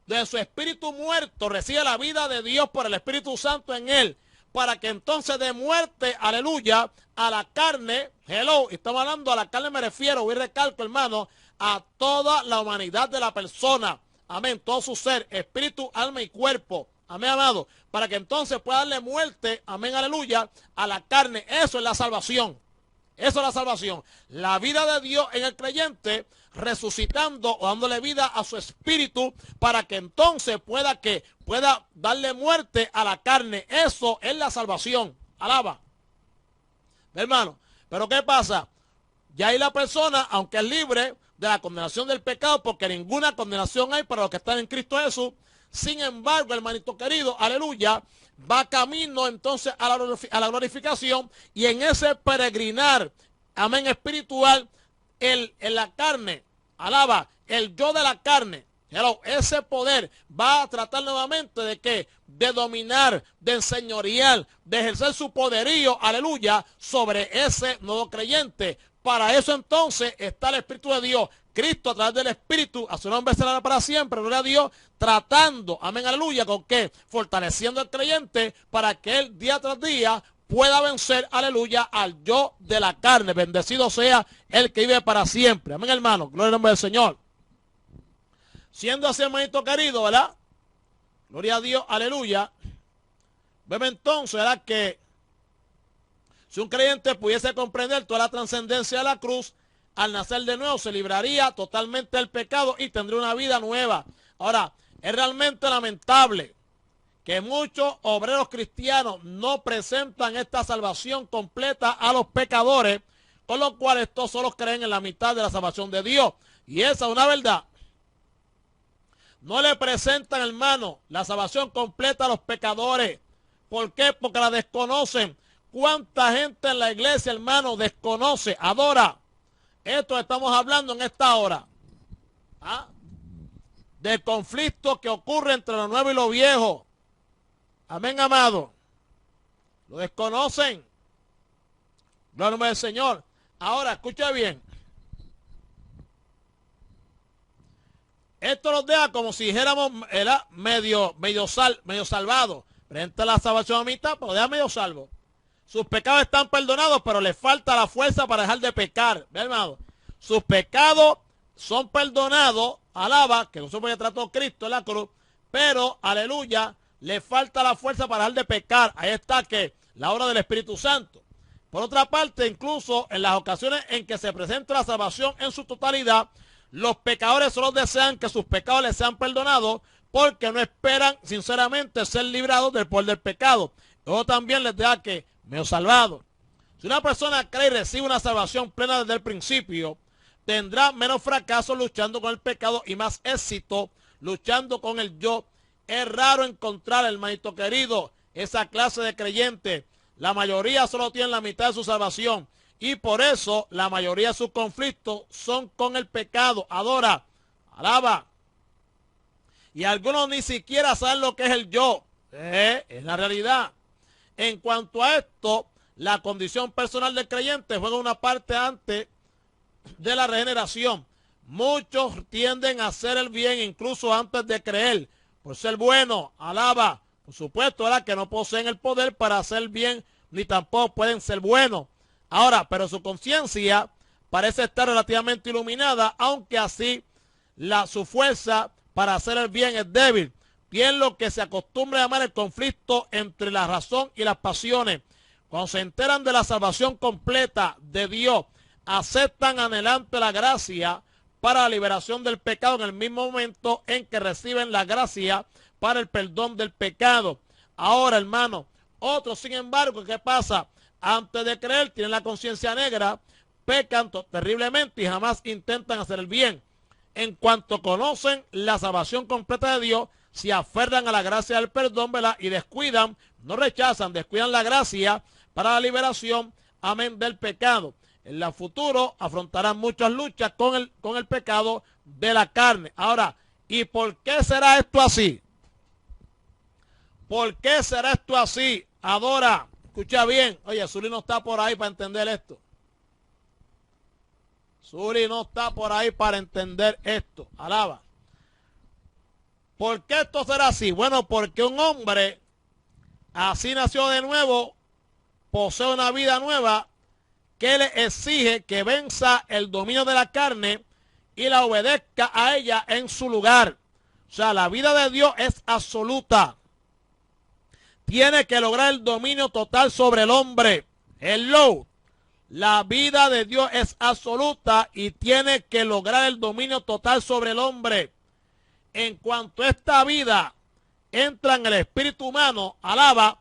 de su espíritu muerto recibe la vida de Dios por el Espíritu Santo en él, para que entonces de muerte, aleluya, a la carne, hello, estamos hablando a la carne, me refiero, y recalco, hermano, a toda la humanidad de la persona, amén, todo su ser, espíritu, alma y cuerpo, amén, amado, para que entonces pueda darle muerte, amén, aleluya, a la carne. Eso es la salvación. Eso es la salvación. La vida de Dios en el creyente, resucitando o dándole vida a su espíritu para que entonces pueda darle muerte a la carne. Eso es la salvación. Alaba. Hermano, pero ¿qué pasa? ya ahí la persona, aunque es libre de la condenación del pecado, porque ninguna condenación hay para los que están en Cristo Jesús. Sin embargo, hermanito querido, aleluya, va camino entonces a la glorificación, y en ese peregrinar, amén, espiritual, en la carne, alaba, el yo de la carne, ese poder va a tratar nuevamente de qué, de dominar, de enseñorear, de ejercer su poderío, aleluya, sobre ese nuevo creyente. Para eso entonces está el Espíritu de Dios, Cristo a través del Espíritu, a su nombre será para siempre, gloria a Dios, tratando, amén, aleluya, ¿con qué? Fortaleciendo al creyente para que él día tras día pueda vencer, aleluya, al yo de la carne. Bendecido sea el que vive para siempre. Amén, hermano, gloria al nombre del Señor. Siendo así, hermanito querido, ¿verdad? Gloria a Dios, aleluya. Vemos entonces, ¿verdad? Que si un creyente pudiese comprender toda la trascendencia de la cruz, al nacer de nuevo se libraría totalmente del pecado y tendría una vida nueva. Ahora, es realmente lamentable que muchos obreros cristianos no presentan esta salvación completa a los pecadores, con lo cual estos solo creen en la mitad de la salvación de Dios. Y esa es una verdad. No le presentan, hermano, la salvación completa a los pecadores. ¿Por qué? Porque la desconocen. ¿Cuánta gente en la iglesia, hermano, desconoce, adora? Esto estamos hablando en esta hora. ¿Ah? Del conflicto que ocurre entre lo nuevo y lo viejo. Amén, amado. Lo desconocen. Gloria al nombre del Señor. Ahora, escucha bien. Esto nos deja como si dijéramos, era medio salvado. Presenta la salvación a mitad, pero deja medio salvo. Sus pecados están perdonados, pero le falta la fuerza para dejar de pecar. ¿Ve, hermano? Sus pecados son perdonados, alaba, que nosotros ya trató Cristo en la cruz, pero, aleluya, le falta la fuerza para dejar de pecar. Ahí está que la obra del Espíritu Santo. Por otra parte, incluso en las ocasiones en que se presenta la salvación en su totalidad, los pecadores solo desean que sus pecados les sean perdonados porque no esperan sinceramente ser librados del poder del pecado. Luego también les deja que medio salvado. Si una persona cree y recibe una salvación plena desde el principio, tendrá menos fracaso luchando con el pecado y más éxito luchando con el yo. Es raro encontrar, hermanito querido, esa clase de creyente. La mayoría solo tienen la mitad de su salvación. Y por eso la mayoría de sus conflictos son con el pecado. Adora, alaba. Y algunos ni siquiera saben lo que es el yo. Es la realidad. En cuanto a esto, la condición personal del creyente juega una parte antes de la regeneración. Muchos tienden a hacer el bien incluso antes de creer. Por ser bueno, alaba. Por supuesto, ¿verdad? Que no poseen el poder para hacer bien, ni tampoco pueden ser buenos. Ahora, pero su conciencia parece estar relativamente iluminada, aunque así su fuerza para hacer el bien es débil. Bien lo que se acostumbra a llamar el conflicto entre la razón y las pasiones. Cuando se enteran de la salvación completa de Dios, aceptan anhelante la gracia para la liberación del pecado en el mismo momento en que reciben la gracia para el perdón del pecado. Ahora, hermano, otros, sin embargo, ¿qué pasa? Antes de creer, tienen la conciencia negra, pecan terriblemente y jamás intentan hacer el bien. En cuanto conocen la salvación completa de Dios, se aferran a la gracia del perdón, ¿verdad? Y descuidan, no rechazan, descuidan la gracia para la liberación, amén, del pecado. En el futuro afrontarán muchas luchas con el pecado de la carne. Ahora, ¿y por qué será esto así? ¿Por qué será esto así? Adora. Escucha bien. Oye, Zuli no está por ahí para entender esto. Zuli no está por ahí para entender esto. Alaba. ¿Por qué esto será así? Bueno, porque un hombre así nació de nuevo, posee una vida nueva que le exige que venza el dominio de la carne y la obedezca a ella en su lugar. O sea, la vida de Dios es absoluta. Tiene que lograr el dominio total sobre el hombre. Hello. La vida de Dios es absoluta y tiene que lograr el dominio total sobre el hombre. En cuanto a esta vida entra en el espíritu humano, alaba,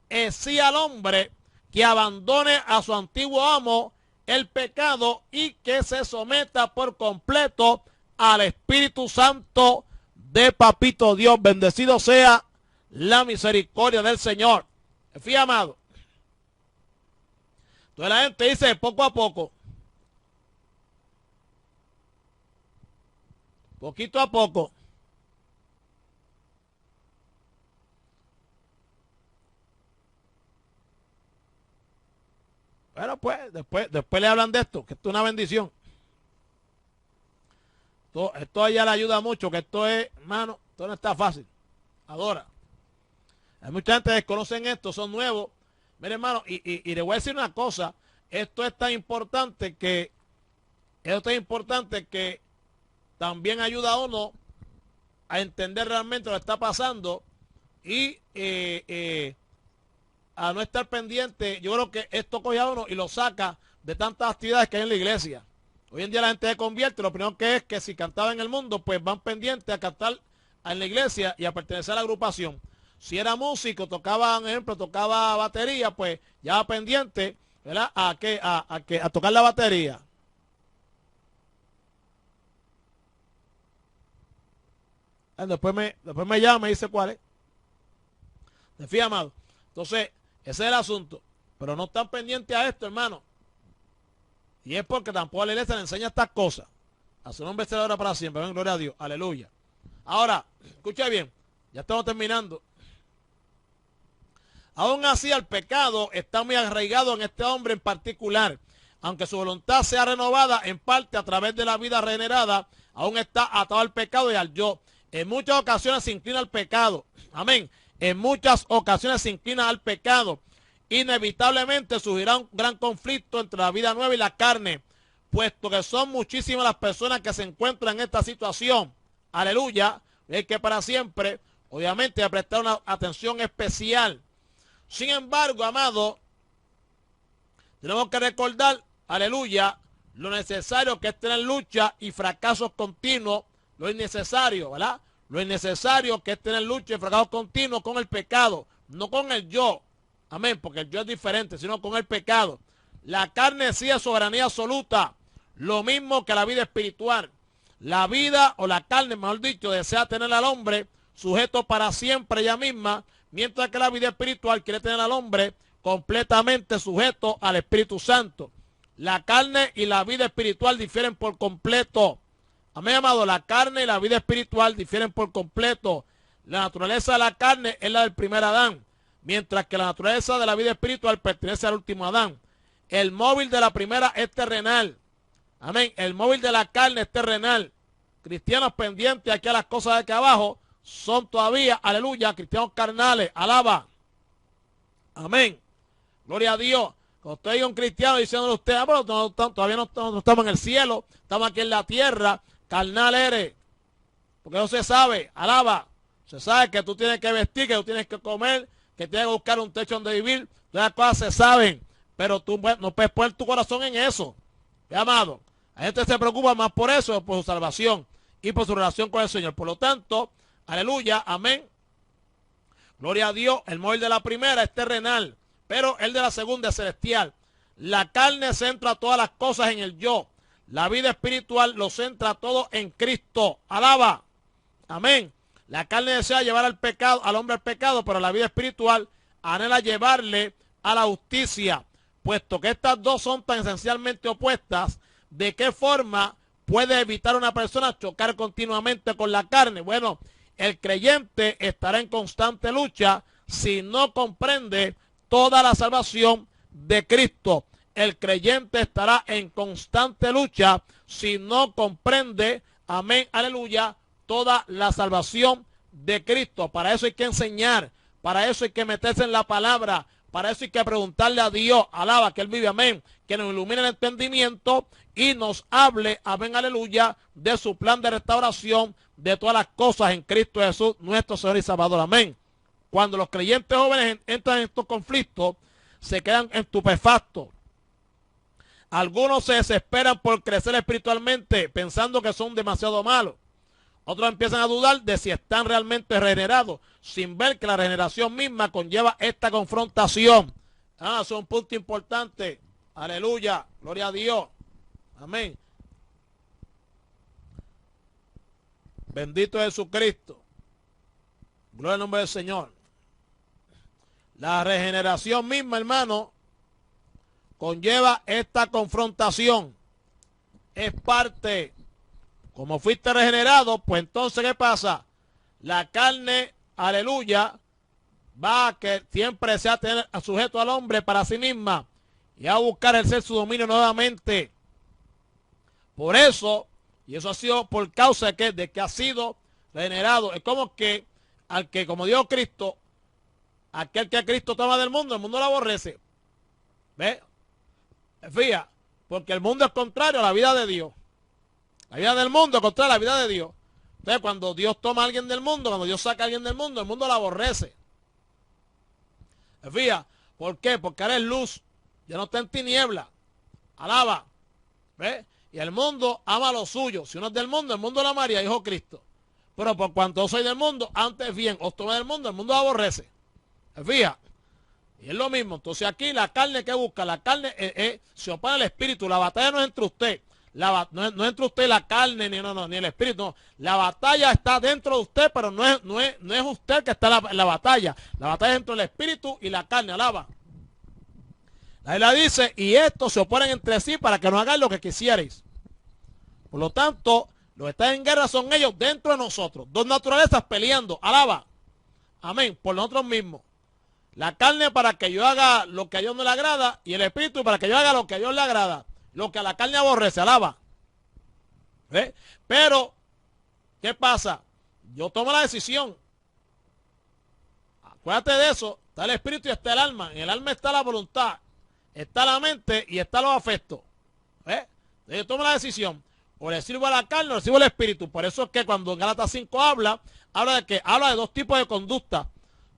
exige al hombre que abandone a su antiguo amo el pecado y que se someta por completo al Espíritu Santo de Papito Dios. Bendecido sea la misericordia del Señor. Fíjate, amado. Entonces la gente dice poco a poco, poquito a poco. Bueno, pues, después le hablan de esto, que esto es una bendición. Esto a ella le ayuda mucho, que esto es, hermano, esto no está fácil. Ahora, hay mucha gente que desconocen esto, son nuevos. Mire, hermano, y le voy a decir una cosa, esto es tan importante que también ayuda a uno a entender realmente lo que está pasando y a no estar pendiente. Yo creo que esto coge a uno y lo saca de tantas actividades que hay en la iglesia. Hoy en día la gente se convierte, lo primero que es que si cantaba en el mundo, pues van pendientes a cantar en la iglesia y a pertenecer a la agrupación. Si era músico, tocaba, por ejemplo, tocaba batería, pues ya va pendiente, ¿verdad? A tocar la batería. Después me llama, me dice cuál es. ¿Te fijas, amado? Entonces, ese es el asunto. Pero no están pendientes a esto, hermano. Y es porque tampoco a la iglesia le enseña estas cosas. A su nombre será ahora para siempre. Ven, gloria a Dios. Aleluya. Ahora, escucha bien. Ya estamos terminando. Aún así, el pecado está muy arraigado en este hombre en particular. Aunque su voluntad sea renovada en parte a través de la vida regenerada, aún está atado al pecado y al yo. En muchas ocasiones se inclina al pecado. Amén. En muchas ocasiones se inclina al pecado. Inevitablemente surgirá un gran conflicto entre la vida nueva y la carne, puesto que son muchísimas las personas que se encuentran en esta situación. Aleluya. Es que para siempre, obviamente, hay que prestar una atención especial. Sin embargo, amado, tenemos que recordar, aleluya, lo necesario que es tener lucha y fracasos continuos, lo innecesario, ¿verdad? Lo innecesario que es tener lucha y fracasos continuos con el pecado, no con el yo. Amén, porque el yo es diferente, sino con el pecado. La carne sí es soberanía absoluta, lo mismo que la vida espiritual. La vida o la carne, mejor dicho, desea tener al hombre sujeto para siempre ella misma, mientras que la vida espiritual quiere tener al hombre completamente sujeto al Espíritu Santo. La carne y la vida espiritual difieren por completo. Amén, amado, la carne y la vida espiritual difieren por completo. La naturaleza de la carne es la del primer Adán, mientras que la naturaleza de la vida espiritual pertenece al último Adán. El móvil de la primera es terrenal. Amén. El móvil de la carne es terrenal. Cristianos pendientes aquí a las cosas de aquí abajo son todavía, aleluya, cristianos carnales. Alaba. Amén. Gloria a Dios. Cuando usted diga un cristiano diciéndole a usted, pero todavía no estamos en el cielo, estamos aquí en la tierra, carnal eres. Porque no se sabe. Alaba. Se sabe que tú tienes que vestir, que tú tienes que comer, que tienes que buscar un techo donde vivir. Todas las cosas se saben. Pero tú no puedes poner tu corazón en eso. Amado. La gente se preocupa más por eso, por su salvación y por su relación con el Señor. Por lo tanto, aleluya, amén. Gloria a Dios. El móvil de la primera es terrenal, pero el de la segunda es celestial. La carne centra todas las cosas en el yo. La vida espiritual lo centra todo en Cristo. Alaba. Amén. La carne desea llevar al pecado, al hombre al pecado, pero la vida espiritual anhela llevarle a la justicia. Puesto que estas dos son tan esencialmente opuestas, ¿de qué forma puede evitar una persona chocar continuamente con la carne? Bueno, el creyente estará en constante lucha si no comprende toda la salvación de Cristo. El creyente estará en constante lucha si no comprende, amén, aleluya, toda la salvación de Cristo. Para eso hay que enseñar, para eso hay que meterse en la palabra, para eso hay que preguntarle a Dios, alaba que Él vive, amén, que nos ilumine el entendimiento y nos hable, amén, aleluya, de su plan de restauración de todas las cosas en Cristo Jesús, nuestro Señor y Salvador, amén. Cuando los creyentes jóvenes entran en estos conflictos, se quedan estupefactos. Algunos se desesperan por crecer espiritualmente, pensando que son demasiado malos. Otros empiezan a dudar de si están realmente regenerados, sin ver que la regeneración misma conlleva esta confrontación. Eso es un punto importante. Aleluya. Gloria a Dios. Amén. Bendito es Jesucristo. Gloria al nombre del Señor. La regeneración misma, hermano, conlleva esta confrontación. Es parte. Como fuiste regenerado, pues entonces, ¿qué pasa? La carne, aleluya, va a que siempre sea tener sujeto al hombre para sí misma y a buscar el ser su dominio nuevamente. Por eso, y eso ha sido por causa de que ha sido regenerado. Es como que al que, como dijo Cristo, aquel que a Cristo toma del mundo, el mundo lo aborrece. ¿Ve? Fíjate, porque el mundo es contrario a la vida de Dios. La vida del mundo es contraria a la vida de Dios. Entonces, cuando Dios toma a alguien del mundo, cuando Dios saca a alguien del mundo, el mundo lo aborrece. Fíjate, ¿por qué? Porque ahora es luz, ya no está en tiniebla. Alaba. ¿Ve? Y el mundo ama lo suyo. Si uno es del mundo, el mundo lo amaría, dijo Cristo. Pero por cuanto yo soy del mundo, antes bien os tomé del mundo, el mundo lo aborrece. Fíjate. Y es lo mismo. Entonces aquí la carne que busca, la carne se opone al espíritu. La batalla no es entre usted. No es entre usted y la carne, ni el espíritu. No. La batalla está dentro de usted, pero no es usted que está en la batalla. La batalla es entre el espíritu y la carne. Alaba. La Biblia dice, y estos se oponen entre sí para que no hagan lo que quisierais. Por lo tanto, los que están en guerra son ellos dentro de nosotros. Dos naturalezas peleando. Alaba. Amén. Por nosotros mismos. La carne para que yo haga lo que a Dios no le agrada y el espíritu para que yo haga lo que a Dios le agrada. Lo que a la carne aborrece. Alaba. ¿Ve? Pero, ¿qué pasa? Yo tomo la decisión. Acuérdate de eso. Está el espíritu y está el alma. En el alma está la voluntad. Está la mente y está los afectos. ¿Ve? Entonces yo tomo la decisión. O le sirvo a la carne o le sirvo al espíritu. Por eso es que cuando en Gálatas 5 habla de que habla de dos tipos de conducta.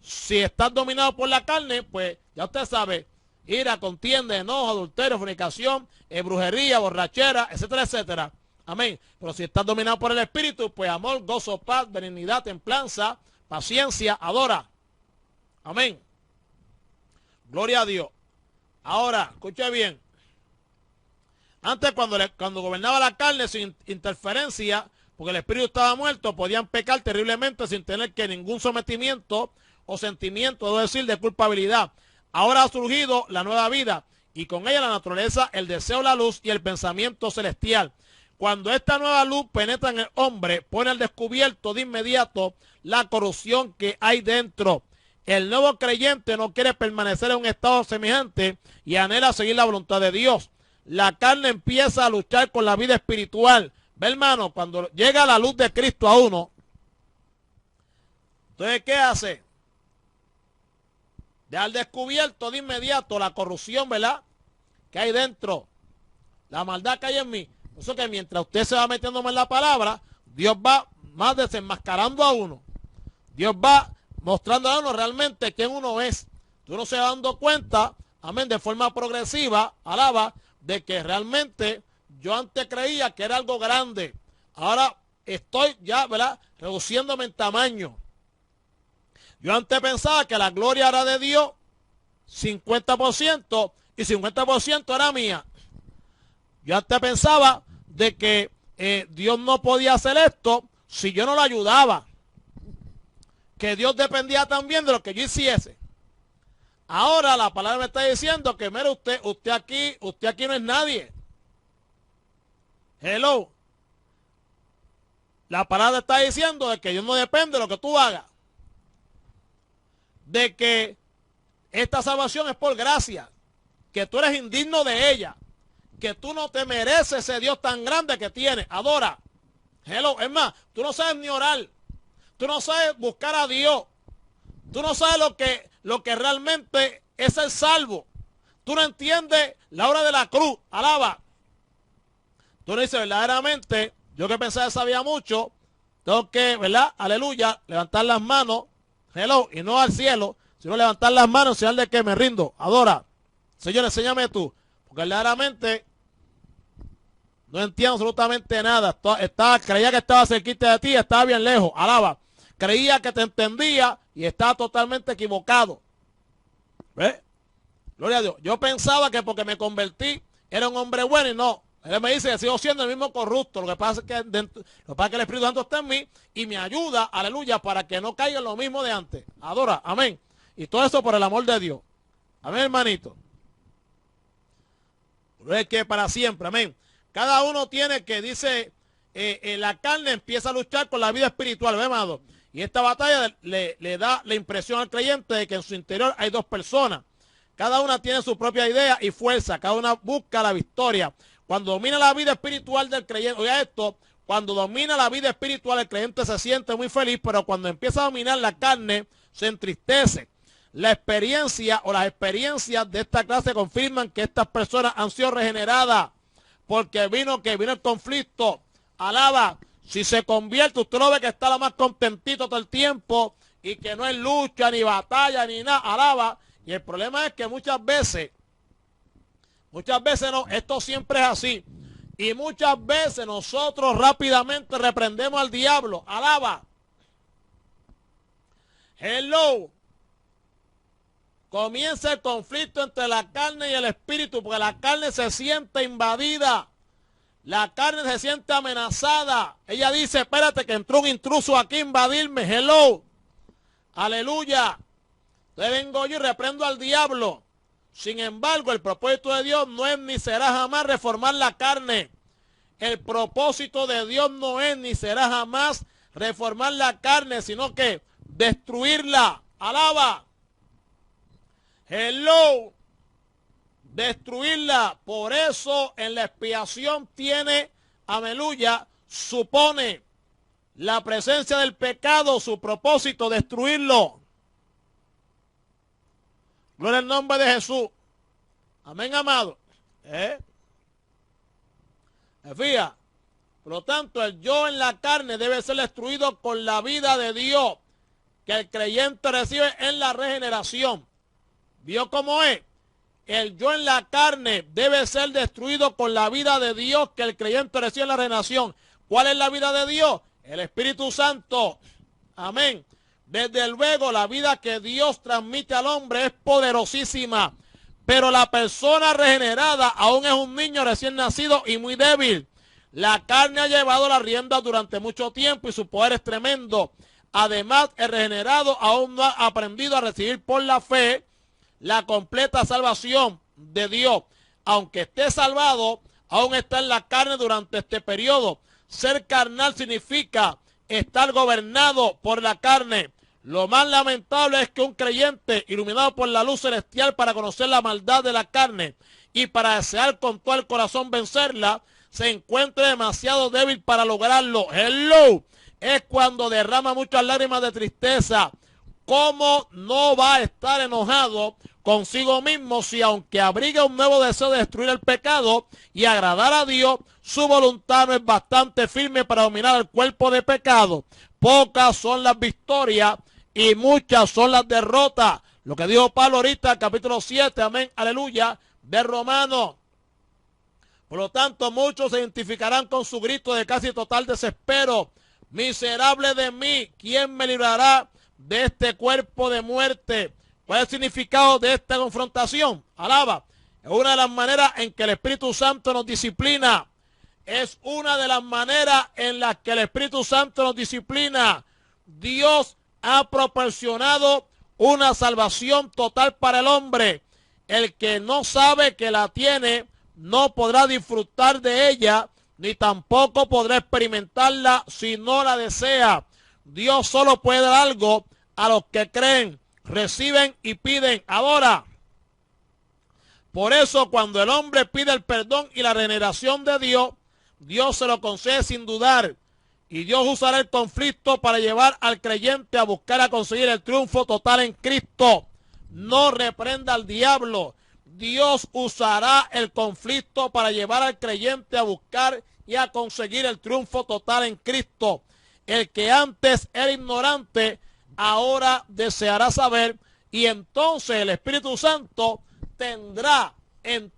Si estás dominado por la carne, pues ya usted sabe, ira, contienda, enojo, adulterio, fornicación, brujería, borrachera, etcétera, etcétera. Amén. Pero si estás dominado por el espíritu, pues amor, gozo, paz, benignidad, templanza, paciencia, adora. Amén. Gloria a Dios. Ahora, escuche bien. Antes cuando gobernaba la carne sin interferencia, porque el espíritu estaba muerto, podían pecar terriblemente sin tener que ningún sometimiento o sentimiento, debo decir, de culpabilidad. Ahora ha surgido la nueva vida y con ella la naturaleza, el deseo, la luz y el pensamiento celestial. Cuando esta nueva luz penetra en el hombre, pone al descubierto de inmediato la corrupción que hay dentro. El nuevo creyente no quiere permanecer en un estado semejante y anhela seguir la voluntad de Dios. La carne empieza a luchar con la vida espiritual. Ve, hermano, cuando llega la luz de Cristo a uno, entonces, ¿qué hace? De al descubierto de inmediato la corrupción, ¿verdad? Que hay dentro, la maldad que hay en mí. Por eso que mientras usted se va metiendo más en la palabra, Dios va más desenmascarando a uno. Dios va mostrando a uno realmente quién uno es. Uno se va dando cuenta, amén, de forma progresiva, alaba, de que realmente yo antes creía que era algo grande. Ahora estoy ya, ¿verdad?, reduciéndome en tamaño. Yo antes pensaba que la gloria era de Dios, 50%, y 50% era mía. Yo antes pensaba de que Dios no podía hacer esto si yo no lo ayudaba. Que Dios dependía también de lo que yo hiciese. Ahora la palabra me está diciendo que, mire, usted aquí no es nadie. Hello. La palabra está diciendo de que Dios no depende de lo que tú hagas. De que esta salvación es por gracia, que tú eres indigno de ella, que tú no te mereces ese Dios tan grande que tienes. Adora. Hello. Es más, tú no sabes ni orar, tú no sabes buscar a Dios, tú no sabes lo que realmente es el salvo, tú no entiendes la hora de la cruz. Alaba. Tú no dices verdaderamente, yo que pensaba que sabía mucho, tengo que, ¿verdad? Aleluya, levantar las manos. Hello, y no al cielo, sino levantar las manos, señal de que me rindo. Adora. Señor, enséñame tú. Porque verdaderamente no entiendo absolutamente nada. Creía que estaba cerquita de ti, estaba bien lejos. Alaba. Creía que te entendía y estaba totalmente equivocado. ¿Ves? Gloria a Dios. Yo pensaba que porque me convertí era un hombre bueno y no. Él me dice que sigo siendo el mismo corrupto. Lo que pasa es que, el Espíritu Santo está en mí y me ayuda, aleluya, para que no caiga en lo mismo de antes. Adora, amén. Y todo eso por el amor de Dios. Amén, hermanito. Es que para siempre, amén. Cada uno tiene que, dice, la carne empieza a luchar con la vida espiritual, ¿ve, amado? Y esta batalla le da la impresión al creyente de que en su interior hay dos personas. Cada una tiene su propia idea y fuerza. Cada una busca la victoria. Cuando domina la vida espiritual del creyente, oiga esto, cuando domina la vida espiritual el creyente se siente muy feliz, pero cuando empieza a dominar la carne se entristece. La experiencia o las experiencias de esta clase confirman que estas personas han sido regeneradas porque vino el conflicto. Alaba, si se convierte, usted no ve que está la más contentito todo el tiempo y que no hay lucha, ni batalla, ni nada. Alaba. Y el problema es que muchas veces no, esto siempre es así. Y muchas veces nosotros rápidamente reprendemos al diablo. Alaba. Hello. Comienza el conflicto entre la carne y el espíritu, porque la carne se siente invadida. La carne se siente amenazada. Ella dice, espérate que entró un intruso aquí a invadirme. Hello. Aleluya. Entonces vengo yo y reprendo al diablo. Sin embargo, el propósito de Dios no es ni será jamás reformar la carne. El propósito de Dios no es ni será jamás reformar la carne, sino que destruirla. Alaba. Hello. Destruirla. Por eso en la expiación tiene, aleluya, supone la presencia del pecado, su propósito, destruirlo. Gloria al nombre de Jesús. Amén, amado. Fíjate. Por lo tanto, el yo en la carne debe ser destruido con la vida de Dios que el creyente recibe en la regeneración. ¿Vio cómo es? El yo en la carne debe ser destruido con la vida de Dios que el creyente recibe en la regeneración. ¿Cuál es la vida de Dios? El Espíritu Santo. Amén. Desde luego, la vida que Dios transmite al hombre es poderosísima. Pero la persona regenerada aún es un niño recién nacido y muy débil. La carne ha llevado la rienda durante mucho tiempo y su poder es tremendo. Además, el regenerado aún no ha aprendido a recibir por la fe la completa salvación de Dios. Aunque esté salvado, aún está en la carne durante este periodo. Ser carnal significa estar gobernado por la carne. Lo más lamentable es que un creyente iluminado por la luz celestial para conocer la maldad de la carne y para desear con todo el corazón vencerla, se encuentre demasiado débil para lograrlo. Hello. Es cuando derrama muchas lágrimas de tristeza. ¿Cómo no va a estar enojado consigo mismo si aunque abriga un nuevo deseo de destruir el pecado y agradar a Dios, su voluntad no es bastante firme para dominar el cuerpo de pecado? Pocas son las victorias y muchas son las derrotas. Lo que dijo Pablo ahorita, capítulo 7, amén, aleluya, de Romanos. Por lo tanto, muchos se identificarán con su grito de casi total desespero. Miserable de mí, ¿quién me librará de este cuerpo de muerte? ¿Cuál es el significado de esta confrontación? Alaba. Es una de las maneras en que el Espíritu Santo nos disciplina. Es una de las maneras en las que el Espíritu Santo nos disciplina. Dios ha proporcionado una salvación total para el hombre. El que no sabe que la tiene no podrá disfrutar de ella, ni tampoco podrá experimentarla si no la desea. Dios solo puede dar algo a los que creen, reciben y piden. Ahora, por eso cuando el hombre pide el perdón y la regeneración de Dios, Dios se lo concede sin dudar. Y Dios usará el conflicto para llevar al creyente a buscar a conseguir el triunfo total en Cristo. No reprenda al diablo. Dios usará el conflicto para llevar al creyente a buscar y a conseguir el triunfo total en Cristo. El que antes era ignorante, ahora deseará saber, y entonces el Espíritu Santo tendrá, el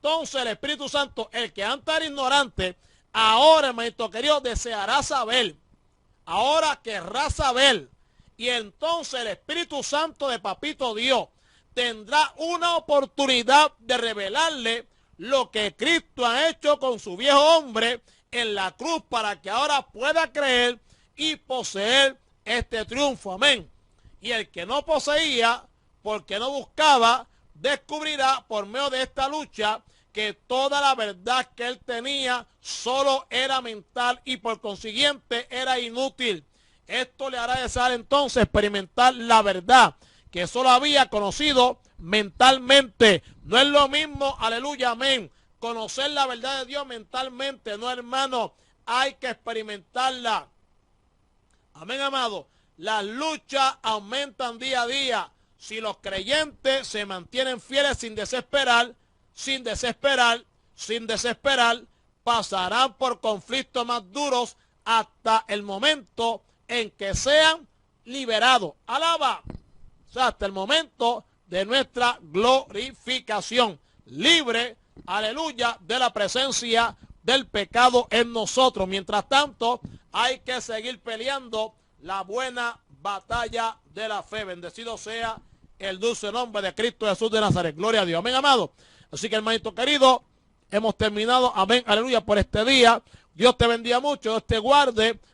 que antes era ignorante, ahora, hermanito querido, deseará saber, ahora querrá saber, y entonces el Espíritu Santo de Papito Dios tendrá una oportunidad de revelarle lo que Cristo ha hecho con su viejo hombre en la cruz para que ahora pueda creer y poseer este triunfo. Amén. Y el que no poseía, porque no buscaba, descubrirá por medio de esta lucha que toda la verdad que él tenía solo era mental y por consiguiente era inútil. Esto le hará desear entonces experimentar la verdad que solo había conocido mentalmente. No es lo mismo, aleluya, amén, conocer la verdad de Dios mentalmente, no, hermano, hay que experimentarla. Amén, amado. Las luchas aumentan día a día. Si los creyentes se mantienen fieles sin desesperar, pasarán por conflictos más duros hasta el momento en que sean liberados. Alaba. O sea, hasta el momento de nuestra glorificación. Libre, aleluya, de la presencia del pecado en nosotros. Mientras tanto, hay que seguir peleando la buena batalla de la fe. Bendecido sea el dulce nombre de Cristo Jesús de Nazaret. Gloria a Dios. Amén, amado. Así que, hermanito querido, hemos terminado. Amén, aleluya, por este día. Dios te bendiga mucho, Dios te guarde.